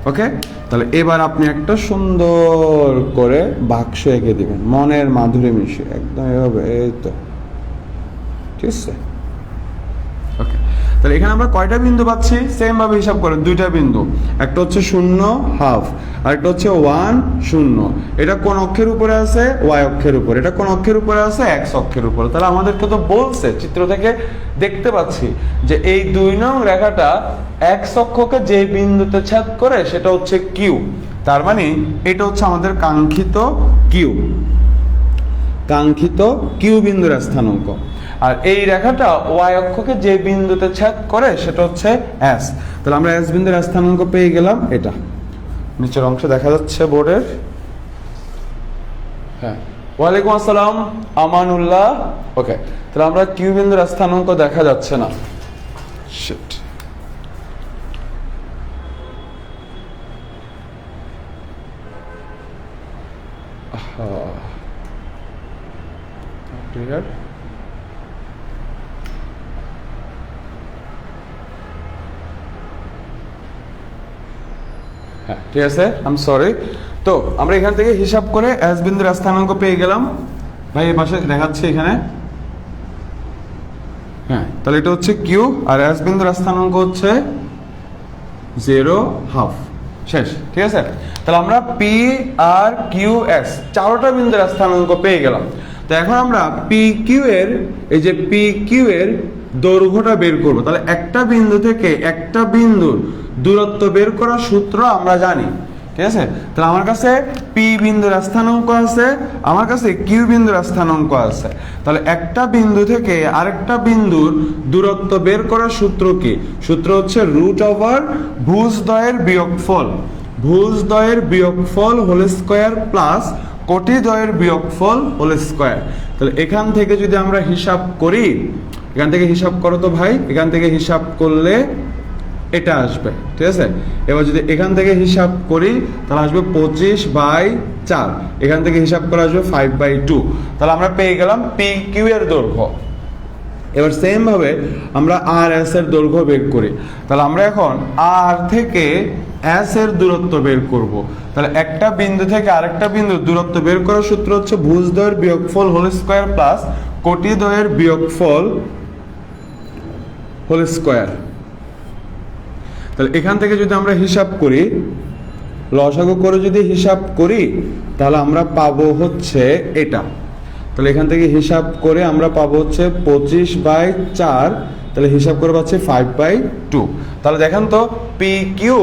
ওকে, তাহলে এবার আপনি একটা সুন্দর করে বাক্স এঁকে দিবেন মনের মাধুরী মিশিয়ে, একদম এভাবে, এই তো, ঠিক আছে। ওকে, তাহলে এখানে আমরা কয়টা বিন্দু পাচ্ছি? সেম ভাবে হিসাব করেন, দুইটা বিন্দু, একটা হচ্ছে 0 হাফ, আর একটা হচ্ছে 1 0। এটা কোন অক্ষের উপরে আছে? ওয়াই অক্ষের উপরে। এটা কোন অক্ষের উপরে আছে? এক্স অক্ষের উপরে। তাহলে আমাদেরকে তো বলছে, চিত্র থেকে দেখতে পাচ্ছি যে এই 2 নং রেখাটা এক্স অক্ষকে যে বিন্দুতে ছেদ করে সেটা হচ্ছে কিউ। তার মানে এটা হচ্ছে আমাদের কাঙ্ক্ষিত কিউ, কাঙ্ক্ষিত কিউ বিন্দুর স্থানাঙ্ক। আর এই রেখাটা ওয়াই অক্ষকে যে বিন্দুতে ছেদ করে সেটা হচ্ছে এস। তাহলে আমরা এস বিন্দুর স্থানাঙ্ক পেয়ে গেলাম। এটা নিচের অংশে দেখা যাচ্ছে বোর্ডের, হ্যাঁ। ওয়ালাইকুম আসসালাম আমানুল্লাহ। ওকে, তাহলে আমরা কিউ বিন্দুর স্থানাঙ্ক দেখা যাচ্ছে না, শিট। ক্লিয়ার? হ্যাঁ, ঠিক আছে, আই এম সরি। তো আমরা এখান থেকে হিসাব করে এস বিন্দুর স্থানাঙ্ক পেয়ে গেলাম। ভাই এই পাশে দেখাচ্ছে এখানে, হ্যাঁ। তাহলে এটা হচ্ছে কিউ, আর এস বিন্দুর স্থানাঙ্ক হচ্ছে 0 হাফ। শেষ, ঠিক আছে। তাহলে আমরা পি আর কিউ এস চারটা বিন্দুর স্থানাঙ্ক পেয়ে গেলাম। তো এখন আমরা পি কিউ এর, এই যে পি কিউ এর দৈর্ঘ্যটা বের করব। তাহলে একটা বিন্দু থেকে একটা বিন্দুর দূরত্ব বের করার সূত্র আমরা জানি, ঠিক আছে। তাহলে আমার কাছে পি বিন্দুর স্থানাঙ্ক আছে, আমার কাছে কিউ বিন্দুর স্থানাঙ্ক আছে। তাহলে একটা বিন্দু থেকে আরেকটা বিন্দুর দূরত্ব বের করার সূত্র কি? সূত্র হচ্ছে √ওভার ভুজদ্বয়ের বিয়োগফল, ভুজদ্বয়ের বিয়োগফল হোল স্কয়ার প্লাস কোটিদ্বয়ের বিয়োগফল হোল স্কয়ার। তাহলে এখান থেকে যদি আমরা হিসাব করি, এখান থেকে হিসাব করো তো ভাই, এখান থেকে হিসাব করলে এটা আসবে, ঠিক আছে। এবার যদি এখান থেকে হিসাব করি তাহলে আসবে 25/4, এখান থেকে হিসাব করে আসবে 5/2। তাহলে আমরা পেয়ে গেলাম পি কিউ এর দৈর্ঘ্য। এবার সেম ভাবে আমরা আর এস এর দৈর্ঘ্য বের করি। তাহলে আমরা এখন আর থেকে এস এর দূরত্ব বের করব। তাহলে একটা বিন্দু থেকে আরেকটা বিন্দুর দূরত্ব বের করার সূত্র হচ্ছে ভুজদ্বয়ের বিয়োগফল হোল স্কয়ার প্লাস কোটিদ্বয়ের বিয়োগফল হোল স্কয়ার। তাহলে এখান থেকে যদি আমরা হিসাব করি, লসাগু করে যদি হিসাব করি, তাহলে আমরা পাবো হচ্ছে এটা। তাহলে এখান থেকে হিসাব করে আমরা পাবো হচ্ছে 25/4, তাহলে হিসাব করে পাচ্ছি 5/2। তাহলে দেখেন তো পি কিউ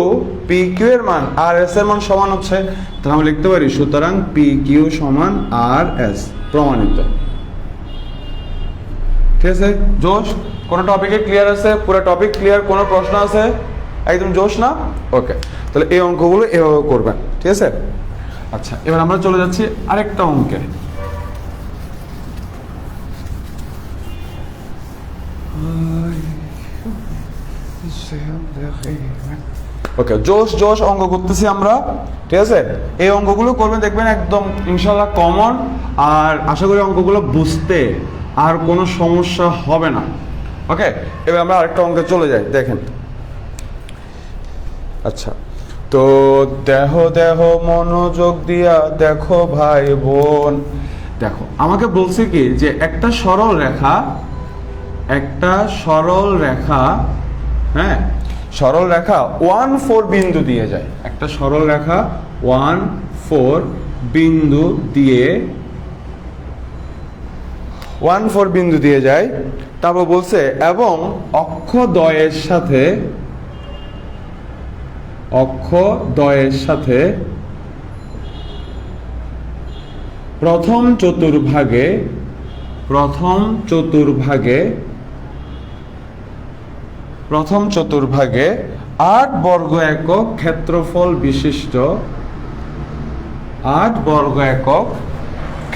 এর মান আর এস এর মান সমান হচ্ছে, তাহলে আমরা লিখতে পারি সুতরাং পি কিউ সমান আর এস, প্রমাণিত। ঠিক আছে, জোশ? কোনো টপিকে ক্লিয়ার আছে? পুরো টপিক ক্লিয়ার? কোনো প্রশ্ন আছে? একদম জোশ না? ওকে, তাহলে এই অঙ্কগুলো এভাবে করবেন, ঠিক আছে। আচ্ছা, এবার আমরা চলে যাচ্ছি আরেকটা অঙ্কে। ওকে, জোশ অঙ্ক করতেছি আমরা, ঠিক আছে। এই অঙ্কগুলো করবেন, দেখবেন একদম ইনশাল্লাহ কমন, আর আশা করি অঙ্কগুলো বুঝতে আর কোনো সমস্যা হবে না। ওকে, এবার আমরা আরেকটা অঙ্কে চলে যাই, দেখেন। আচ্ছা, তো দেহ মনোযোগ দিয়া দেখো ভাই বোন। দেখো, আমাকে বলছে কি যে একটা সরল রেখা, হ্যাঁ, সরল রেখা 1-4 বিন্দু দিয়ে যায়। একটা সরল রেখা 1-4 বিন্দু দিয়ে যায়। তারপর বলছে এবং অক্ষদ্বয়ের সাথে প্রথম চতুর্ভাগে 8 বর্গ একক ক্ষেত্রফল বিশিষ্ট 8 বর্গ একক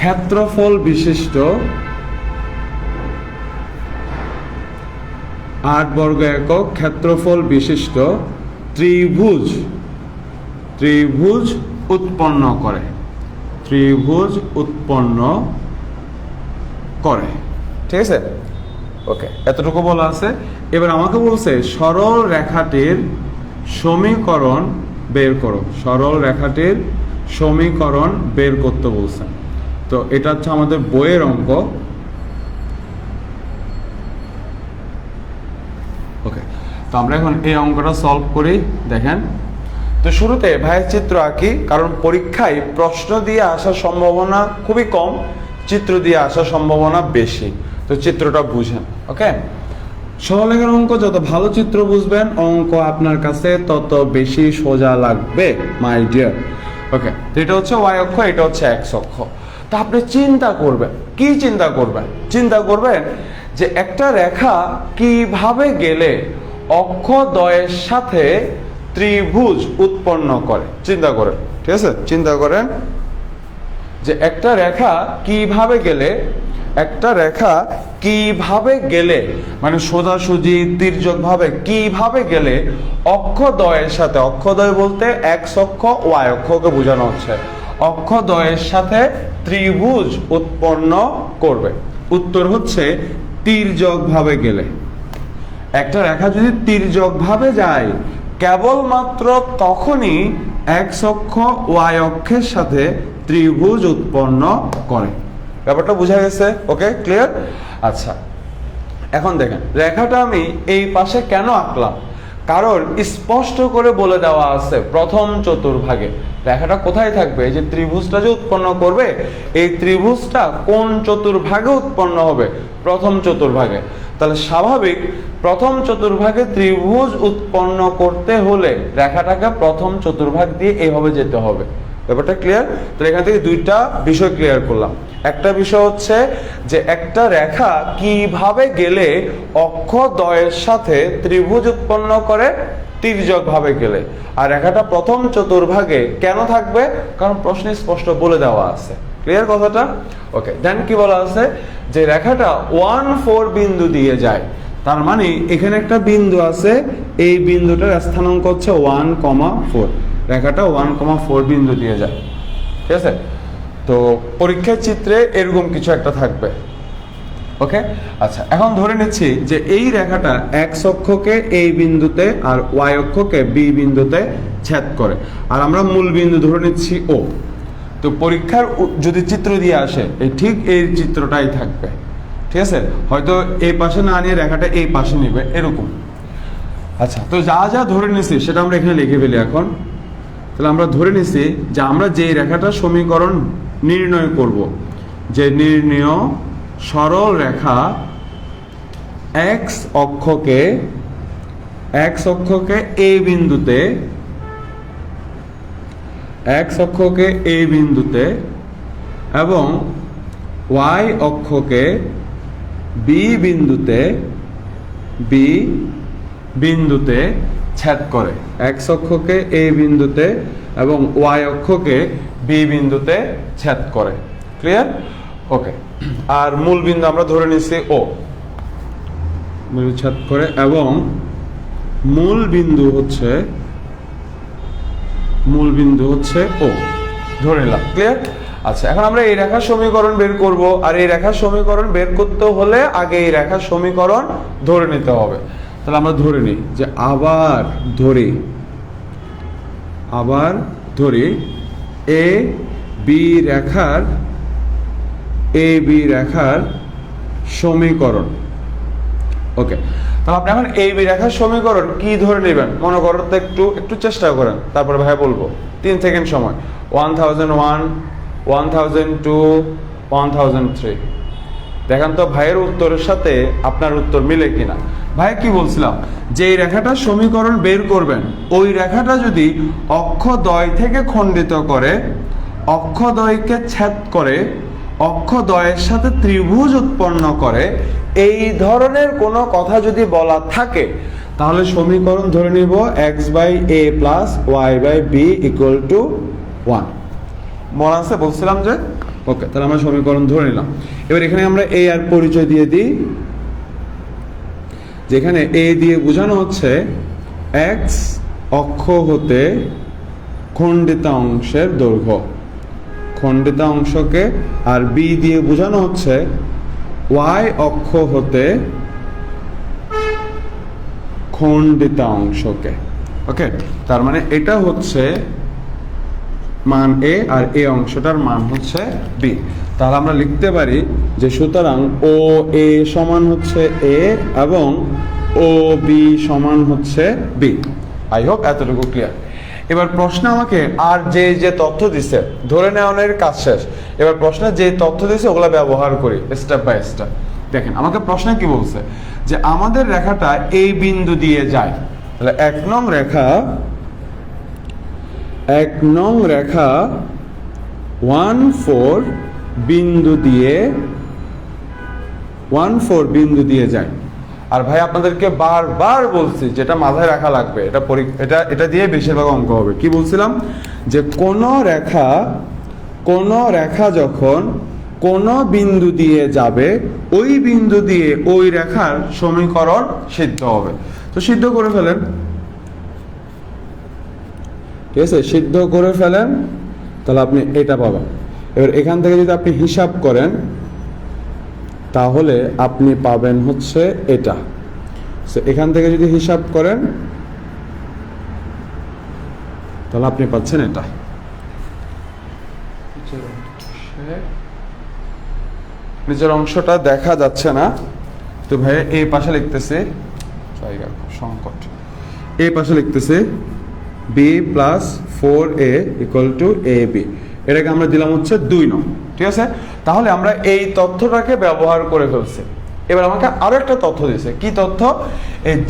ক্ষেত্রফল বিশিষ্ট 8 বর্গ একক ক্ষেত্রফল বিশিষ্ট ত্রিভুজ উৎপন্ন করে ঠিক আছে। ওকে, এতটুকু বলা আছে। এবার আমাকে বলছে সরল রেখাটির সমীকরণ বের করো, সরল রেখাটির সমীকরণ বের করতে বলছে। তো এটা হচ্ছে আমাদের বইয়ের অঙ্ক। ওকে, তো আমরা এখন এই অঙ্কটা সলভ করি। দেখেন, তো শুরুতে ভাইয়ের চিত্র আঁকি, কারণ পরীক্ষায় প্রশ্ন দিয়ে আসার সম্ভাবনা খুবই কম, চিত্র দিয়ে আসার সম্ভাবনা বেশি। তো চিত্রটা বুঝেন। ওকে, সরলরেখার অঙ্ক যত ভালো চিত্র বুঝবেন, অঙ্ক আপনার কাছে তত বেশি সোজা লাগবে মাই ডিয়ার। ওকে, তো এটা হচ্ছে ওয়াই অক্ষ, এটা হচ্ছে এক্স অক্ষ। তা আপনি চিন্তা করবেন, কি চিন্তা করবেন যে একটা রেখা কিভাবে গেলে অক্ষদ্বয়ের সাথে ত্রিভুজ উৎপন্ন করে। চিন্তা করেন, ঠিক আছে, চিন্তা করেন যে একটা রেখা কিভাবে গেলে মানে সোজাসুজি তির্যকভাবে কিভাবে গেলে অক্ষদ্বয়ের সাথে, অক্ষদ্বয় বলতে এক্স অক্ষ ওয়াই অক্ষকে বোঝানো হচ্ছে, অক্ষদ্বয়ের সাথে ত্রিভুজ উৎপন্ন করবে। উত্তর হচ্ছে তির্যকভাবে গেলে। একটা রেখা যদি তির্যকভাবে যায় কেবলমাত্র তখনই এক্স অক্ষ ওয়াই অক্ষের সাথে ত্রিভুজ উৎপন্ন করে। ব্যাপারটা বোঝা গেছে? ওকে, ক্লিয়ার? আচ্ছা, এখন দেখেন রেখাটা আমি এই পাশে কেন আঁকলাম, কারণ স্পষ্ট করে বলে দেওয়া আছে প্রথম চতুর্ভাগে রেখাটা কোথায় থাকবে। এই যে ত্রিভুজটা যে উৎপন্ন করবে, এই ত্রিভুজটা কোন চতুর্ভাগে উৎপন্ন হবে? প্রথম চতুর্ভাগে। তাহলে স্বাভাবিক প্রথম চতুর্ভাগে ত্রিভুজ উৎপন্ন করতে হলে রেখাটাকে প্রথম চতুর্ভাগ দিয়ে এইভাবে যেতে হবে। ব্যাপারটা ক্লিয়ার? তো এখান থেকে দুইটা বিষয় ক্লিয়ার করলাম। একটা বিষয় হচ্ছে যে একটা রেখা কিভাবে গেলে অক্ষদ্বয়ের সাথে ত্রিভুজ উৎপন্ন করে, তির্যক ভাবে গেলে। আর রেখাটা প্রথম চতুর্ভাগে কেন থাকবে? কারণ প্রশ্নে স্পষ্ট বলে দেওয়া আছে। ক্লিয়ার কথাটা? ওকে, দেন কি বলা আছে যে রেখাটা 1-4 বিন্দু দিয়ে যায়। তার মানে এখানে একটা বিন্দু আছে, এই বিন্দুটার স্থানাঙ্ক হচ্ছে 1,4। রেখাটা 1,4 বিন্দু দিয়ে যায়। ঠিক আছে, তো পরীক্ষার চিত্রে এরকম কিছু একটা থাকবে। ওকে, আচ্ছা, এখন ধরে নিচ্ছি যে এই রেখাটা এক্স অক্ষকে এই বিন্দুতে আর ওয়াই অক্ষকে বি বিন্দুতে ছেদ করে, আর আমরা মূল বিন্দু ধরে নিচ্ছি ও। তো পরীক্ষার যদি চিত্র দিয়ে আসে ঠিক এই চিত্রটাই থাকবে। ঠিক আছে, হয়তো এই পাশে না নিয়ে রেখাটা এই পাশে নিবে, এরকম। আচ্ছা, তো যা যা ধরে নিছি সেটা আমরা এখানে লিখে ফেলি। এখন তাহলে আমরা ধরে নিছি যে আমরা যে রেখাটার সমীকরণ নির্ণয় করব, যে নির্ণয় সরল রেখা এক্স অক্ষকে এই বিন্দুতে, এক্স অক্ষকে এই বিন্দুতে এবং ওয়াই অক্ষকে বি বিন্দুতে ছেদ করে। এক্স অক্ষকে এই বিন্দুতে এবং ওয়াই অক্ষকে বি বিন্দুতে ছেদ করে। ক্লিয়ার? ওকে, আর মূল বিন্দু আমরা ধরে নিচ্ছি ও, ছেদ করে, এবং মূল বিন্দু হচ্ছে ও, ধরে নিলাম। ক্লিয়ার? আচ্ছা, এখন আমরা এই রেখার সমীকরণ বের করব, আর এই রেখার সমীকরণ বের করতে হলে আগে এই রেখার সমীকরণ ধরে নিতে হবে। তাহলে আমরা ধরে নিই যে আবার ধরি এ বি রেখার সমীকরণ। ওকে, তাহলে আপনি এখন এই বি রেখার সমীকরণ কি ধরে নেবেন মনে করেন তো, একটু চেষ্টা করেন, তারপরে ভাই বলবো। 3 সেকেন্ড সময়। 1001, 1002, 1003। দেখেন তো ভাইয়ের উত্তরের সাথে আপনার উত্তর মিলে কিনা। ভাই কি বলছিলাম যে এই রেখাটার সমীকরণ বের করবেন, ওই রেখাটা যদি অক্ষদ্বয় থেকে খণ্ডিত করে, অক্ষদ্বয়কে ছেদ করে অক্ষদ্বয়ের সাথে ত্রিভুজ উৎপন্ন করে, এই ধরনের কোনো কথা যদি বলা থাকে তাহলে সমীকরণ ধরে নিব x/a + y/b = 1। মনে আছে বলছিলাম যে ওকে, তাহলে আমরা সমীকরণ ধরে নিলাম। এবার এখানে আমরা a আর পরিচয় দিয়ে দিই, যেখানে a দিয়ে বোঝানো হচ্ছে x অক্ষ হতে খণ্ডিত অংশের দৈর্ঘ্য, খণ্ডিত অংশকে, আর b দিয়ে বোঝানো হচ্ছে y অক্ষ হতে খণ্ডিত অংশকে। ওকে, তার মানে এটা হচ্ছে মান a আর এই অংশটার মান হচ্ছে b। তাহলে আমরা লিখতে পারি যে সুতরাং ও a সমান হচ্ছে a এবং ও b সমান হচ্ছে b। আই হোপ এতটুকু ক্লিয়ার। এবার প্রশ্ন আমাকে আর যে তথ্য দিছে ধরে নেওয়ার কাজ শেষ। এবার প্রশ্নে যে তথ্য দিছে ওগুলো ব্যবহার করি স্টেপ বাই স্টেপ। দেখেন আমাকে প্রশ্নে কি বলছে যে আমাদের রেখাটা এই বিন্দু দিয়ে যায়, তাহলে এক নং রেখা 14 বিন্দু দিয়ে যায়। আর ভাই আপনাদেরকে বারবার বলছি যেটা মাথায় রাখা লাগবে, এটা দিয়ে বেশিরভাগ অঙ্ক হবে। কি বলছিলাম যে কোন রেখা যখন কোন বিন্দু দিয়ে যাবে ওই বিন্দু দিয়ে ওই রেখার সমীকরণ সিদ্ধ হবে। তো সিদ্ধ করে ফেলেন, ঠিক আছে, সিদ্ধ করে ফেলেন, তাহলে আপনি এটা পাবেন। এবার এখান থেকে যদি আপনি হিসাব করেন তাহলে আপনি পাবেন হচ্ছে এটা। এখান থেকে যদি হিসাব করেন তাহলে আপনি পাচ্ছেন এটা। নিচের অংশটা দেখা যাচ্ছে না, তো ভাই এই পাশে লিখতেছে সংকট, এই পাশে লিখতেছে b + 4a = ab। এটাকে আমরা দিলাম হচ্ছে 2 নং। ঠিক আছে, তাহলে আমরা এই তথ্যটাকে ব্যবহার করে ফেলছি। এবার আমাকে আরো একটা তথ্য দিয়েছে। কি তথ্য?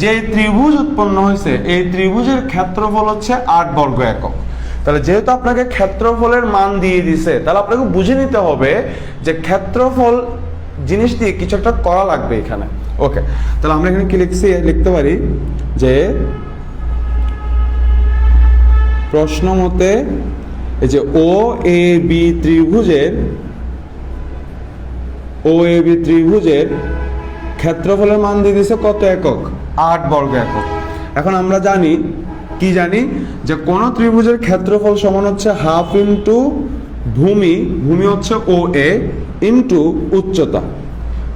যে ত্রিভুজ উৎপন্ন হয়েছে এই ত্রিভুজের ক্ষেত্রফল হচ্ছে 8 বর্গ একক। তাহলে যেহেতু আপনাকে ক্ষেত্রফলের মান দিয়ে দিছে, তাহলে আপনাকে বুঝে নিতে হবে যে ক্ষেত্রফল জিনিস দিয়ে কিছু একটা করা লাগবে এখানে। ওকে, তাহলে আমরা এখানে কি লিখতে পারি যে প্রশ্ন মতে এই যে OAB ত্রিভুজের ক্ষেত্রফলের মান দিয়ে দিছে কত একক? 8 বর্গ একক। এখন আমরা জানি যে কোন ত্রিভুজের ক্ষেত্রফল সমান হচ্ছে হাফ ইন্টু ভূমি হচ্ছে OA ইন্টু উচ্চতা।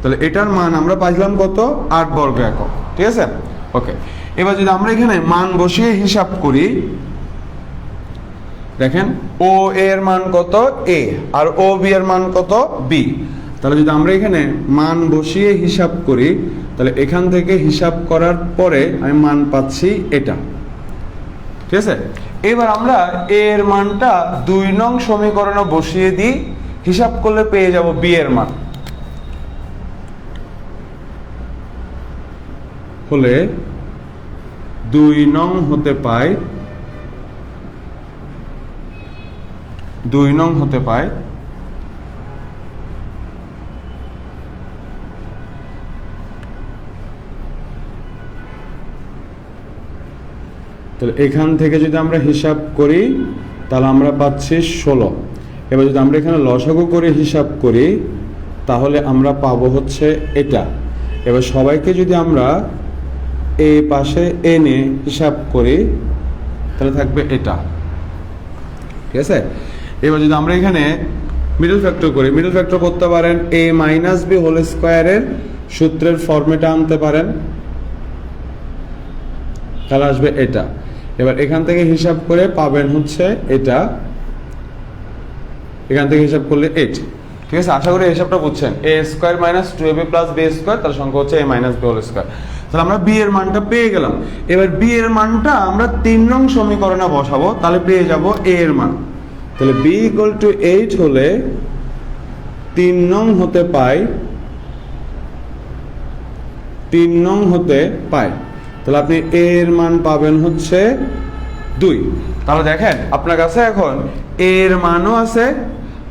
তাহলে এটার মান আমরা পাইলাম কত? 8 বর্গ একক। ঠিক আছে, ওকে। এবার যদি আমরা এখানে মান বসিয়ে হিসাব করি, দেখেন OA এর মান কত? A, আর OB এর মান কত? B। তাহলে যদি আমরা এখানে মান বসিয়ে হিসাব করি তাহলে এখান থেকে হিসাব করার পরে আমি মান পাচ্ছি এটা। ঠিক আছে, এবার আমরা A এর মানটা 2 নং সমীকরণে বসিয়ে দিই, হিসাব করলে পেয়ে যাব B এর মান হলে 2 নং হতে পায় 2 তাহলে এখান থেকে যদি আমরা হিসাব করি তাহলে আমরা পাচ্ছি 16। এবার যদি আমরা এখানে লসাগু করে হিসাব করি তাহলে আমরা পাবো হচ্ছে এটা। এবার সবাইকে যদি আমরা এই পাশে এনে হিসাব করি তাহলে থাকবে এটা। ঠিক আছে, এবার যদি আমরা এখানে মিডল ফ্যাক্টর করতে পারেন a - b হোল স্কয়ারের সূত্রের ফর্মেটে আনতে পারেন, তাহলে আসবে এটা। এবার এখান থেকে হিসাব করে পাবেন হচ্ছে এটা, এখান থেকে হিসাব করলে 8। ঠিক আছে, আশা করি হিসাবটা বুঝছেন। a² - 2ab + b², তার সংখ্যা হচ্ছে a - b হোল স্কয়ার। তাহলে আমরা b এর মানটা পেয়ে গেলাম। এবার b এর মানটা আমরা 3 নং সমীকরণে বসাবো, তাহলে পেয়ে যাব a এর মান। তাহলে b = 8 হলে 3 নং হতে পায় তাহলে আপনি a এর মান পাবেন হচ্ছে 2। তাহলে দেখেন আপনার কাছে এখন a এর মানও আছে,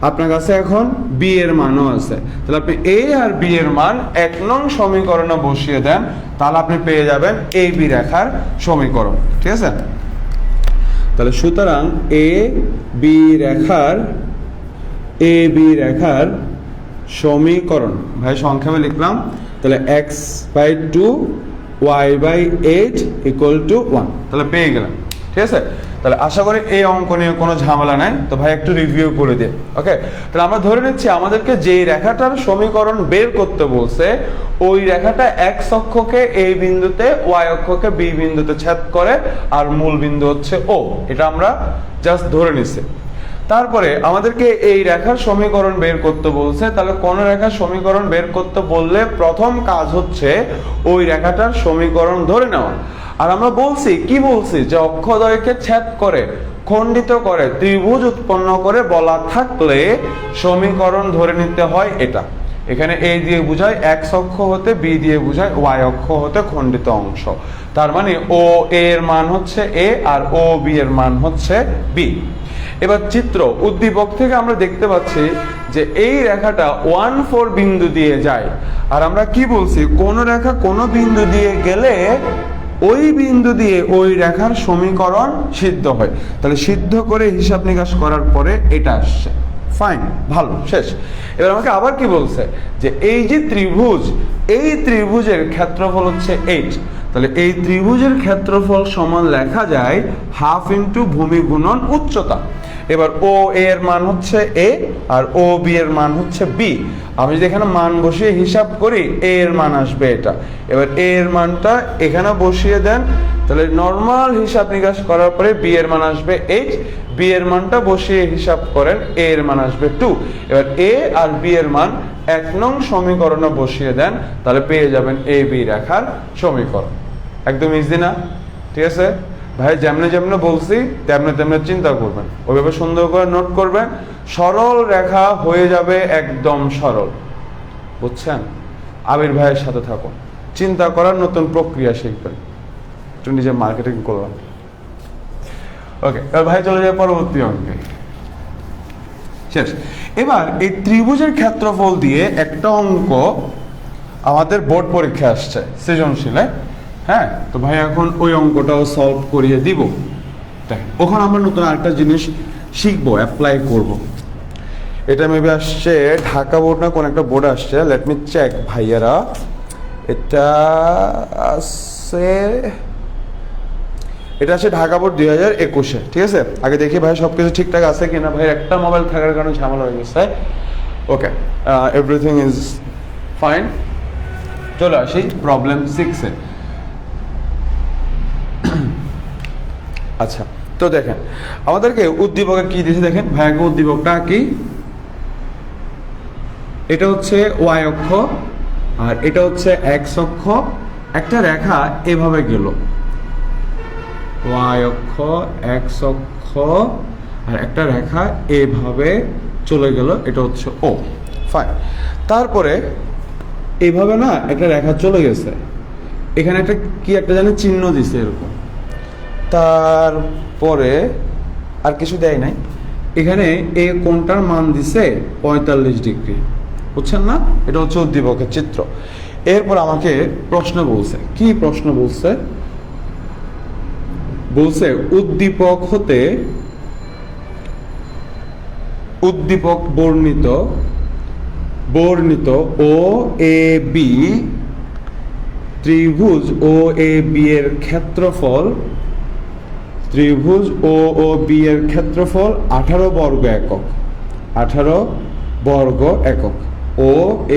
আপনার কাছে এখন b এর মানও আছে। তাহলে আপনি a আর b এর মান 1 নং সমীকরণে বসিয়ে দেন, তাহলে আপনি পেয়ে যাবেন ab রেখার সমীকরণ। ঠিক আছে, তাহলে সুতরাং ab রেখার সমীকরণ, ভাই সংক্ষেপে লিখলাম, তাহলে x/2 y/8 = 1, তাহলে পেয়ে গেলাম। ঠিক আছে, তাহলে আশা করি এই অঙ্ক নিয়ে কোনো ঝামেলা নাই। তো ভাই একটু রিভিউ করে দিই। ওকে, তাহলে আমরা ধরে নিচ্ছি আমাদেরকে যেই রেখাটার সমীকরণ বের করতে বলছে ওই রেখাটা x অক্ষকে a বিন্দুতে, y অক্ষকে b বিন্দুতে ছেদ করে, আর মূল বিন্দু হচ্ছে o। এটা আমরা জাস্ট ধরে নিচ্ছি। তারপরে আমাদেরকে এই রেখার সমীকরণ বের করতে বলছে, তাহলে কোন রেখার সমীকরণ বের করতে বললে প্রথম কাজ হচ্ছে ওই রেখাটার সমীকরণ ধরে নেওয়া। আর আমরা বলছি কি বলছি, যে অক্ষদ্বয়কে ছেদ করে, খণ্ডিত করে, ত্রিভুজ উৎপন্ন করে বলা থাকলে সমীকরণ ধরে নিতে হয় এটা। এখানে a দিয়ে বোঝায় x অক্ষ হতে, b দিয়ে বোঝায় y অক্ষ হতে খণ্ডিত অংশ। তার মানে o a এর মান হচ্ছে a আর o b এর মান হচ্ছে b। এবার চিত্র উদ্দীপক থেকে আমরা দেখতে পাচ্ছি যে এই রেখাটা 1,4 বিন্দু দিয়ে যায়। আর আমরা কি বলছি, কোন রেখা কোন বিন্দু দিয়ে গেলে ওই বিন্দু দিয়ে ওই রেখার সমীকরণ সিদ্ধ হয়। তাহলে সিদ্ধ করে হিসাব নিকাশ করার পরে এটা আসছে। ফাইন, ভালো, শেষ। এবার আমাকে আবার কি বলছে, যে এই যে ত্রিভুজ, এই ত্রিভুজের ক্ষেত্রফল হচ্ছে 8। তাহলে এই ত্রিভুজের ক্ষেত্রফল সমান লেখা যায় হাফ ইন্টু ভূমি গুণন উচ্চতা। এবার ও এর মান হচ্ছে a আর ও বি এর মান হচ্ছে b। আমি যদি এখানে মান বসিয়ে হিসাব করি a এর মান আসবে এটা। এবার a এর মানটা এখানে বসিয়ে দেন, তাহলে নরমাল হিসাব নিকাশ করার পরে b এর মান আসবে 8, b এর মানটা বসিয়ে হিসাব করেন a এর মান আসবে 2। এবার a আর b এর মান 1 নং সমীকরণে বসিয়ে দেন, তাহলে পেয়ে যাবেন ab রেখার সমীকরণ। একদম ইজি না? ঠিক আছে ভাই, যেমনে যেমনে বলছি তেমনে তেমনে চিন্তা করবেন, ওইভাবে সুন্দর করে নোট করবেন, সরল রেখা হয়ে যাবে একদম সরল। বুঝছেন? আবির ভাইয়ের সাথে থাকুন, চিন্তা করার নতুন প্রক্রিয়া শিখবেন। একটু নিজে মার্কেটিং করলাম। ওকে, এবার ভাই চলে যায় পরবর্তী অঙ্কে। শেষ। এবার এই ত্রিভুজের ক্ষেত্রফল দিয়ে একটা অঙ্ক আমাদের বোর্ড পরীক্ষা আসছে সৃজনশীলে। হ্যাঁ, তো ভাই এখন ওই অঙ্কটাও সলভ করিয়ে দিব। দেখেন, ওখানে আমরা নতুন আরেকটা জিনিস শিখবো, অ্যাপ্লাই করব। এটা মেবি আসছে ঢাকা বোর্ড না কোন একটা বোর্ড আসছে, লেট মি চেক ভাইয়ারা। এটা আছে ঢাকা বোর্ড 2021-এ। ঠিক আছে, আগে দেখি ভাই সবকিছু ঠিকঠাক আছে কিনা। ভাই একটা মোবাইল থাকার কারণে ঝামেলা হয়ে গেছে। ওকে, এভরিথিং ইজ ফাইন। চলে আসি প্রবলেম 6-এ। আচ্ছা, তো দেখেন আমাদেরকে উদ্দীপকে কি দিয়েছে, দেখেন ভাইয়াকে উদ্দীপকটা কি, এটা হচ্ছে y অক্ষ আর এটা হচ্ছে x অক্ষ। একটা রেখা এভাবে গেল, y অক্ষ x অক্ষ, আর একটা রেখা এভাবে চলে গেল, এটা হচ্ছে o। ফাইন, তারপরে এইভাবে না একটা রেখা চলে গেছে, এখানে একটা কি একটা জানি চিহ্ন দিছে এরকম, তারপরে আর কিছু দেয় নাই। এখানে এ কোণটার মান দিছে 45 ডিগ্রি। বুঝছেন না? এটা হচ্ছে উদ্দীপকের চিত্র। এরপর আমাকে প্রশ্ন বলছে, কি প্রশ্ন বলছে, বলছে উদ্দীপক হতে উদ্দীপক বর্ণিত ও এ বি ত্রিভুজ ও এ বি এর ক্ষেত্রফল, ত্রিভুজ ও বি এর ক্ষেত্রফল 18 বর্গ একক, 18 বর্গ একক। ও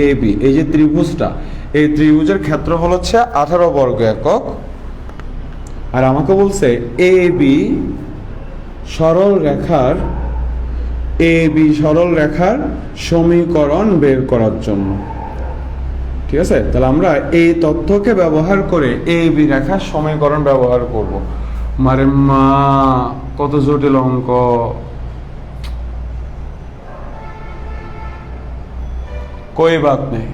এ বি, এই যে ত্রিভুজটা, এই ত্রিভুজের ক্ষেত্রফল হচ্ছে 18 বর্গ একক। আর আমাকে বলছে এ বি সরল রেখার সমীকরণ বের করার জন্য। ঠিক আছে, তাহলে আমরা এই তথ্যকে ব্যবহার করে এ বি রেখার সমীকরণ ব্যবহার করব। মারে মা, কত জটিল অঙ্ক। कोई बात नहीं,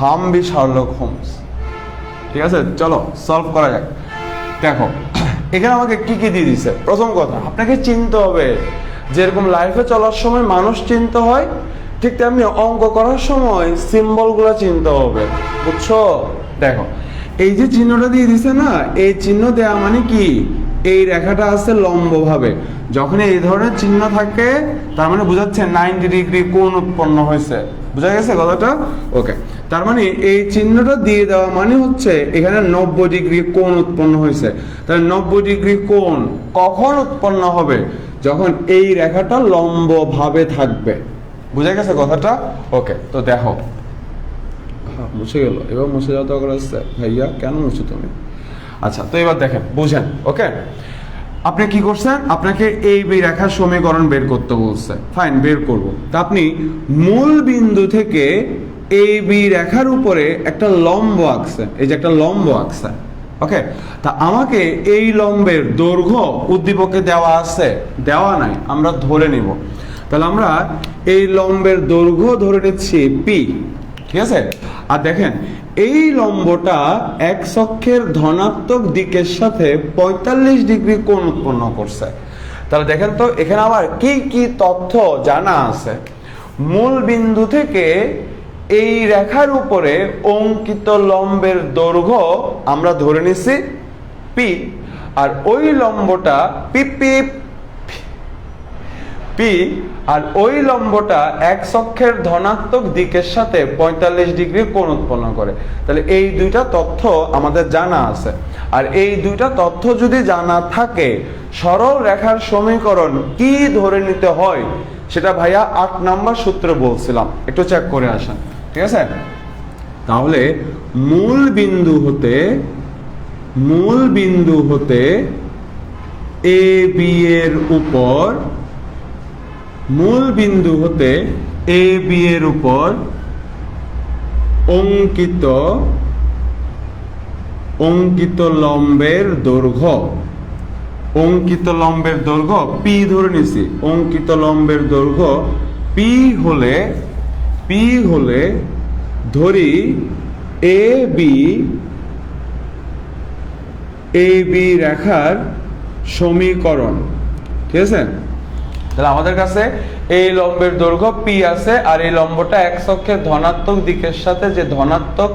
हम भी शार्लक होम्स। ঠিক আছে, চলো সলভ করা যাক। দেখো এখানে আমাকে কি কি দিয়ে দিছে? প্রথম কথা, আপনাকে চিনতে হবে, যেরকম লাইফে চলার সময় মানুষ চিনতে হয়, ঠিক তেমনি অঙ্ক করার সময় সিম্বলগুলো চিনতে হবে, বুঝছো? দেখো, এই যে চিহ্নটা দিয়ে দিছে না, এই চিহ্ন দেয়া মানে কি, এই রেখাটা আছে লম্বভাবে, যখন এই ধরনের চিহ্ন থাকে তার মানে বোঝাচ্ছে 90 ডিগ্রি কোণ উৎপন্ন হয়েছে। বুঝা গেছে কথাটা? ওকে, তার মানে এই চিহ্নটা দিয়ে দেওয়া মানে হচ্ছে এখানে 90 ডিগ্রি কোণ উৎপন্ন হয়েছে। তাহলে 90 ডিগ্রি কোণ কখন উৎপন্ন হবে? যখন এই রেখাটা লম্বভাবে থাকবে। বুঝা গেছে কথাটা? ওকে, তো দেখো, মুছে গেল, এবার মুছে যাওয়া দরকার আছে ভাইয়া, কেন মুছো তুমি? আচ্ছা, তো এবার দেখেন, বুঝেন। ওকে, আপনি কি করছেন? আপনাকে এই রেখার সমীকরণ বের করতে বলছে, ফাইন, বের করব। তা আপনি মূল বিন্দু থেকে এই বি রেখার উপরে একটা লম্ব আঁকছে, এই যে একটা লম্ব আঁকছে। ওকে, তা আমাকে এই লম্বের দৈর্ঘ্য উদ্দীপকে দেওয়া আছে? দেওয়া নাই, আমরা ধরে নিব। তাহলে আমরা এই লম্বের দৈর্ঘ্য ধরে নিচ্ছি পি, ঠিক আছে? আর দেখেন, এই লম্বটা এক্স অক্ষের ধনাত্মক দিকের সাথে 45 ডিগ্রি কোণ উৎপন্ন করছে। তাহলে দেখেন তো, এখানে আবার কি কি তথ্য জানা আছে। মূল বিন্দু থেকে এই রেখার উপরে অঙ্কিত লম্বের দৈর্ঘ্য আমরা ধরে নিছি পি, আর ওই লম্বটা পি পি পি, আর ওই লম্বটা এক্স অক্ষের ধনাত্মক দিকের সাথে 45 ডিগ্রি কোণ উৎপন্ন করে। তাহলে এই দুইটা তথ্য আমাদের জানা আছে। আর এই দুইটা তথ্য যদি জানা থাকে, সরল রেখার সমীকরণ কি ধরে নিতে হয় সেটা ভাইয়া 8 নম্বর সূত্রে বলছিলাম, একটু চেক করে আসেন, ঠিক আছে? তাহলে মূল বিন্দু হতে এ বি এর উপর, মূল বিন্দু হতে এ বি এর উপর অঙ্কিত লম্বের দৈর্ঘ্য, অঙ্কিত লম্বের দৈর্ঘ্য পি ধরে নিছি। অঙ্কিত লম্বের দৈর্ঘ্য পি হলে ধরি এ বি রেখার সমীকরণ, ঠিক আছে? তাহলে আমাদের কাছে এই লম্বের দৈর্ঘ্য পি আছে, আর এই লম্বটা এক্স অক্ষের ধনাত্মক দিকের সাথে যে ধনাত্মক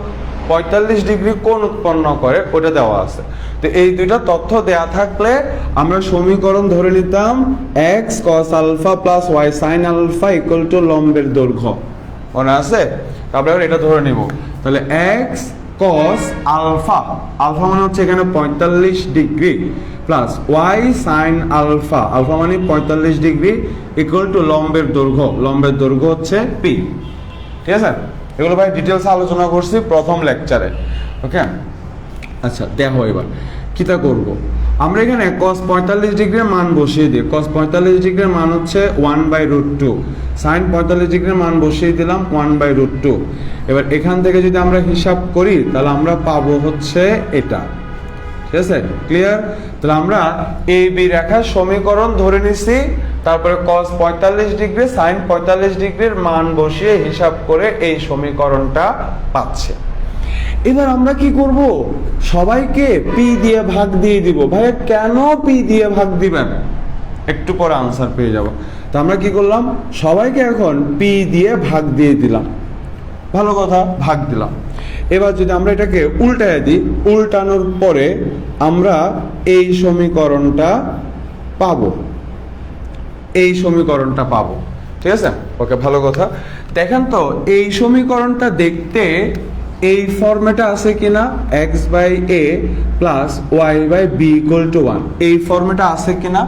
45 ডিগ্রি কোণ উৎপন্ন করে ওটা দেওয়া আছে। তো এই দুইটা তথ্য দেয়া থাকলে আমরা সমীকরণ ধরে নিতাম x cos alpha plus y sine alpha equal to লম্বের দৈর্ঘ্য। মনে আছে? তারপরে এটা ধরে নিব। তাহলে এক্স কস আলফা, আলফা মানে হচ্ছে এখানে 45 degree, plus y sine alpha, alpha মানে 45 ডিগ্রি ইকুয়াল টু লম্বের দৈর্ঘ্য হচ্ছে পি। ঠিক আছে? এগুলো ভাই ডিটেলস আলোচনা করছি প্রথম লেকচারে। ওকে, আচ্ছা দেখো এবার কিটা করব। আমরা এখানে cos 45 ডিগ্রির মান বসিয়ে দিই। cos 45 ডিগ্রির মান হচ্ছে 1/√2, sin 45 ডিগ্রির মান বসিয়ে দিলাম 1/√2। এবার এখান থেকে যদি আমরা হিসাব করি তাহলে আমরা পাবো হচ্ছে এটা। ঠিক আছে, ক্লিয়ার? তাহলে আমরা এই বি রেখার সমীকরণ ধরে নিছি, তারপরে cos 45 ডিগ্রি sin 45 ডিগ্রির মান বসিয়ে হিসাব করে এই সমীকরণটা পাচ্ছে। এবার আমরা কি করব? সবাইকে পি দিয়ে ভাগ দিয়ে দিব। ভাইয়া কেন পি দিয়ে ভাগ দিবেন? একটু পরে আনসার পেয়ে যাব। তো আমরা কি করলাম? সবাইকে এখন পি দিয়ে ভাগ দিয়ে দিলাম। ভালো কথা, ভাগ দিলাম। এবার যদি আমরা এটাকে উল্টায় দিই, উল্টানোর পরে আমরা এই সমীকরণটা পাবো, এই সমীকরণটা পাবো। ঠিক আছে, ওকে, ভালো কথা। দেখেন তো এই সমীকরণটা দেখতে এই ফর্মেটে আছে কিনা, x/a plus y/b equal to 1, এই ফর্মেটে আছে কিনা?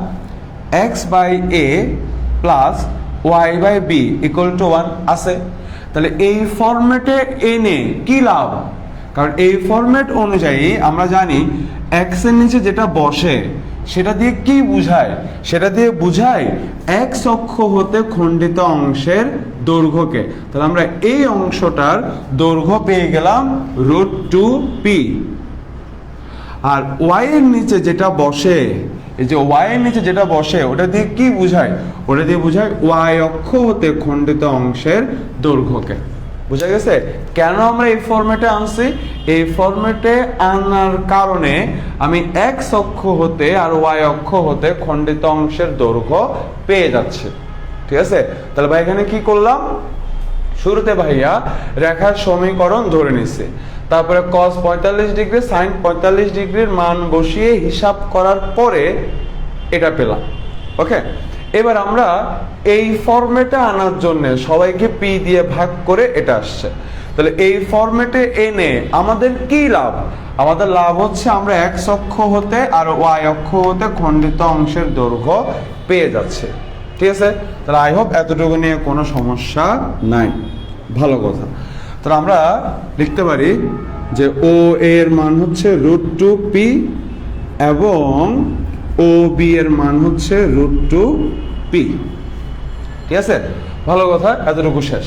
x/a plus y/b equal to 1 আছে। তাহলে এই ফর্মেটে এনে কি লাভ? কারণ এই ফর্মেট অনুযায়ী আমরা জানি x এর নিচে যেটা বসে সেটা দিয়ে কি বুঝায়? সেটা দিয়ে বুঝায় x অক্ষ হতে খণ্ডিত অংশের দৈর্ঘ্যকে। তাহলে আমরা এই অংশটার দৈর্ঘ্য পেয়ে গেলাম √2p। আর y এর নিচে যেটা বসে, এই যে y এর নিচে যেটা বসে ওটা দিয়ে কি বুঝায়? ওটা দিয়ে বুঝায় y অক্ষ হতে খণ্ডিত অংশের দৈর্ঘ্যকে। বুঝা গেছে? কেন আমরা এই ফরম্যাটে আনছি? এই ফরম্যাটে আনার কারণে আমি এক্স অক্ষ হতে আর ওয়াই অক্ষ হতে খণ্ডিত অংশের দৈর্ঘ্য পেয়ে যাচ্ছি। ঠিক আছে, তাহলে ভাই এখানে কি করলাম? শুরুতে ভাইয়া রেখার সমীকরণ ধরে নিছি, তারপরে cos 45 ডিগ্রি sin 45 ডিগ্রির মান বসিয়ে হিসাব করার পরে এটা পেলাম। ওকে, এবার আমরা এই ফরম্যাটে আনার জন্য সবাইকে পি দিয়ে ভাগ করে এটা আসছে। তাহলে এই ফরম্যাটে এনে আমাদের কি লাভ? আমাদের লাভ হচ্ছে আমরা এক্স অক্ষ হতে আর ওয়াই অক্ষ হতে খণ্ডিত অংশের দৈর্ঘ্য পেয়ে যাচ্ছে। ঠিক আছে, তাহলে আই হোপ এতটুকু নিয়ে কোনো সমস্যা নাই। ভালো কথা। তাহলে আমরা লিখতে পারি যে ও এর মান হচ্ছে √2p এবং ও বি এর মান হচ্ছে √2p। ঠিক আছে, ভালো কথা, এতটুকু শেষ।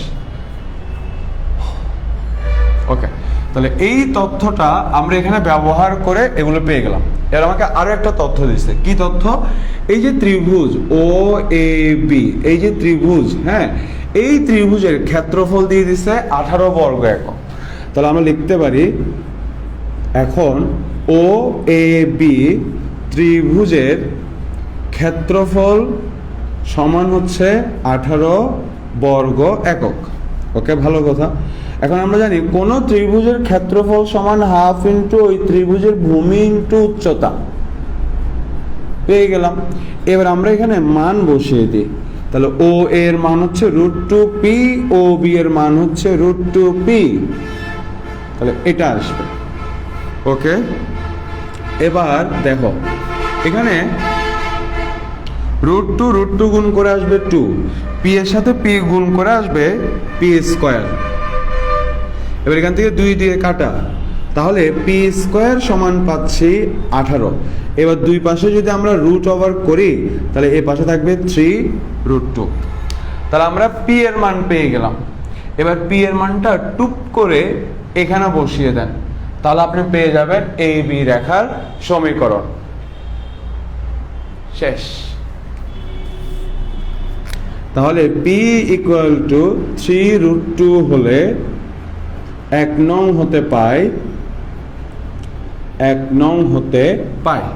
ওকে, তাহলে এই তথ্যটা আমরা এখানে ব্যবহার করে এগুলো পেয়ে গেলাম। এর আমাকে আরো একটা তথ্য দিচ্ছে। কি তথ্য? এই যে ত্রিভুজ ও এ বি, এই যে ত্রিভুজ, হ্যাঁ, এই ত্রিভুজের ক্ষেত্রফল দিয়ে দিচ্ছে 18 বর্গ একক। তাহলে আমরা লিখতে পারি এখন ও এ বি ত্রিভুজের ক্ষেত্রফল সমান হচ্ছে 18 বর্গ একক। ওকে, ভালো কথা। এখন আমরা জানি কোন ত্রিভুজের ক্ষেত্রফল সমান হাফ ইন্টু ওই ত্রিভুজের ভূমি ইন্টু উচ্চতা। পেয়ে গেলাম। এবার আমরা এখানে মান বসিয়ে দিই। তাহলে ও এর মান হচ্ছে √2p, ও বি এর মান হচ্ছে √2p। তাহলে এটা আসবে। ওকে, এবার দেখো এখানে √2 গুণ করে আসবে 2, পি এর সাথে পি গুণ করে আসবে পি স্কয়ার। এবার এখান থেকে 2 দিয়ে কাটা, তাহলে পি স্কয়ার সমান পাচ্ছি 18। এবার দুই পাশে যদি আমরা রুট ওভার করি তাহলে এই পাশে থাকবে 3√2। তাহলে আমরা পি এর মান পেয়ে গেলাম। এবার পি এর মানটা টুপ করে এখানে বসিয়ে দেন, তাহলে আপনি পেয়ে যাবেন এ বি রেখার সমীকরণ। শেষ। তাহলে পি ইকুয়াল টু 3√2 হলে 1 নং হতে পায়, 1 নং হতে পায়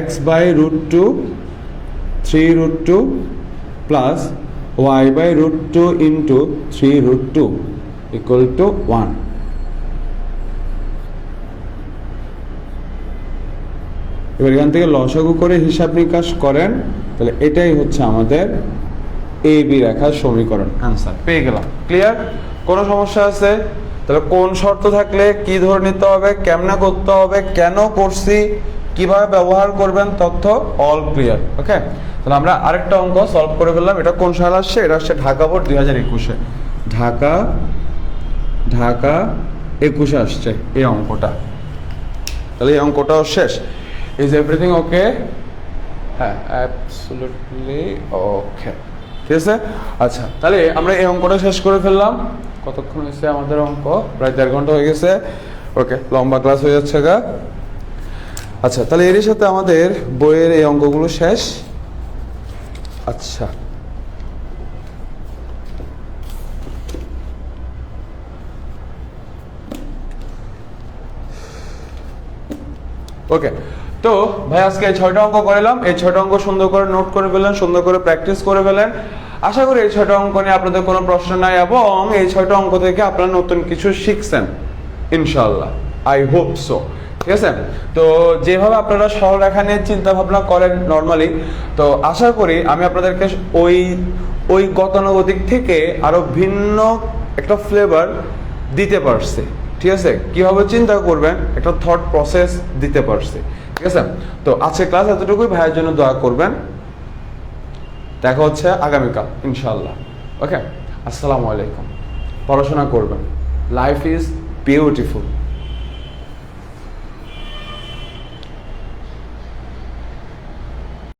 x by √2 3√2 plus y by √2 into 3√2 equal to 1। এবার এখান থেকে লসাগু করে হিসাব নিকাশ করেন, তাহলে এটাই হচ্ছে আমাদের এ বি রেখার সমীকরণ। আনসার পেয়ে গেলাম। ক্লিয়ার? কোনো সমস্যা আছে? তাহলে কোন শর্ত থাকলে কি ধরে নিতে হবে, কেমনে করতে হবে, কেন করছি, কিভাবে ব্যবহার করবেন তথ্য, অল ক্লিয়ার। ওকে, তাহলে আমরা আরেকটা অঙ্ক সলভ করে ফেললাম। এটা কোন সাল আসছে? এটা আসছে ঢাকা বোর্ড 2021-এ। ঢাকা 21-এ আসছে এই অঙ্কটা। তাহলে এই অঙ্কটাও শেষ। Is everything okay? হ্যাঁ, অ্যাবসলিউটলি ওকে। ঠিক আছে, আচ্ছা, তাহলে আমরা এই অঙ্কটা শেষ করে ফেললাম। কতক্ষণ হয়েছে আমাদের অঙ্ক? প্রায় 1.5 ঘন্টা হয়ে গেছে। ওকে, লম্বা ক্লাস হয়ে যাচ্ছে গা। আচ্ছা, তাহলে এর সাথে আমাদের বইয়ের এই অঙ্কগুলো শেষ। আচ্ছা, ওকে, তো ভাই আজকে এই 6টা অঙ্ক করলাম। এই 6টা অঙ্ক সুন্দর করে নোট করে ফেলেন, সুন্দর করে প্র্যাকটিস করে ফেলেন। আশা করি এই 6টা অঙ্ক নিয়ে আপনাদের কোনো প্রশ্ন নাই এবং এই 6টা অঙ্ক থেকে আপনারা নতুন কিছু শিখছেন ইনশাআল্লাহ। I hope so. ঠিক আছে, তো যেভাবে আপনারা সরলরেখা নিয়ে চিন্তা ভাবনা করেন নর্মালি, তো আশা করি আমি আপনাদেরকে ওই গতানুগতিক থেকে আরো ভিন্ন একটা ফ্লেভার দিতে পারছি। ঠিক আছে, কিভাবে চিন্তা করবেন একটা থট প্রসেস দিতে পারছি। ঠিক আছে, তো আজকে ক্লাস এতটুকুই। ভাইয়ের জন্য দোয়া করবেন। দেখা হচ্ছে আগামীকাল ইনশাআল্লাহ। ওকে, আসসালামু আলাইকুম। পড়াশোনা করবেন। Life is beautiful.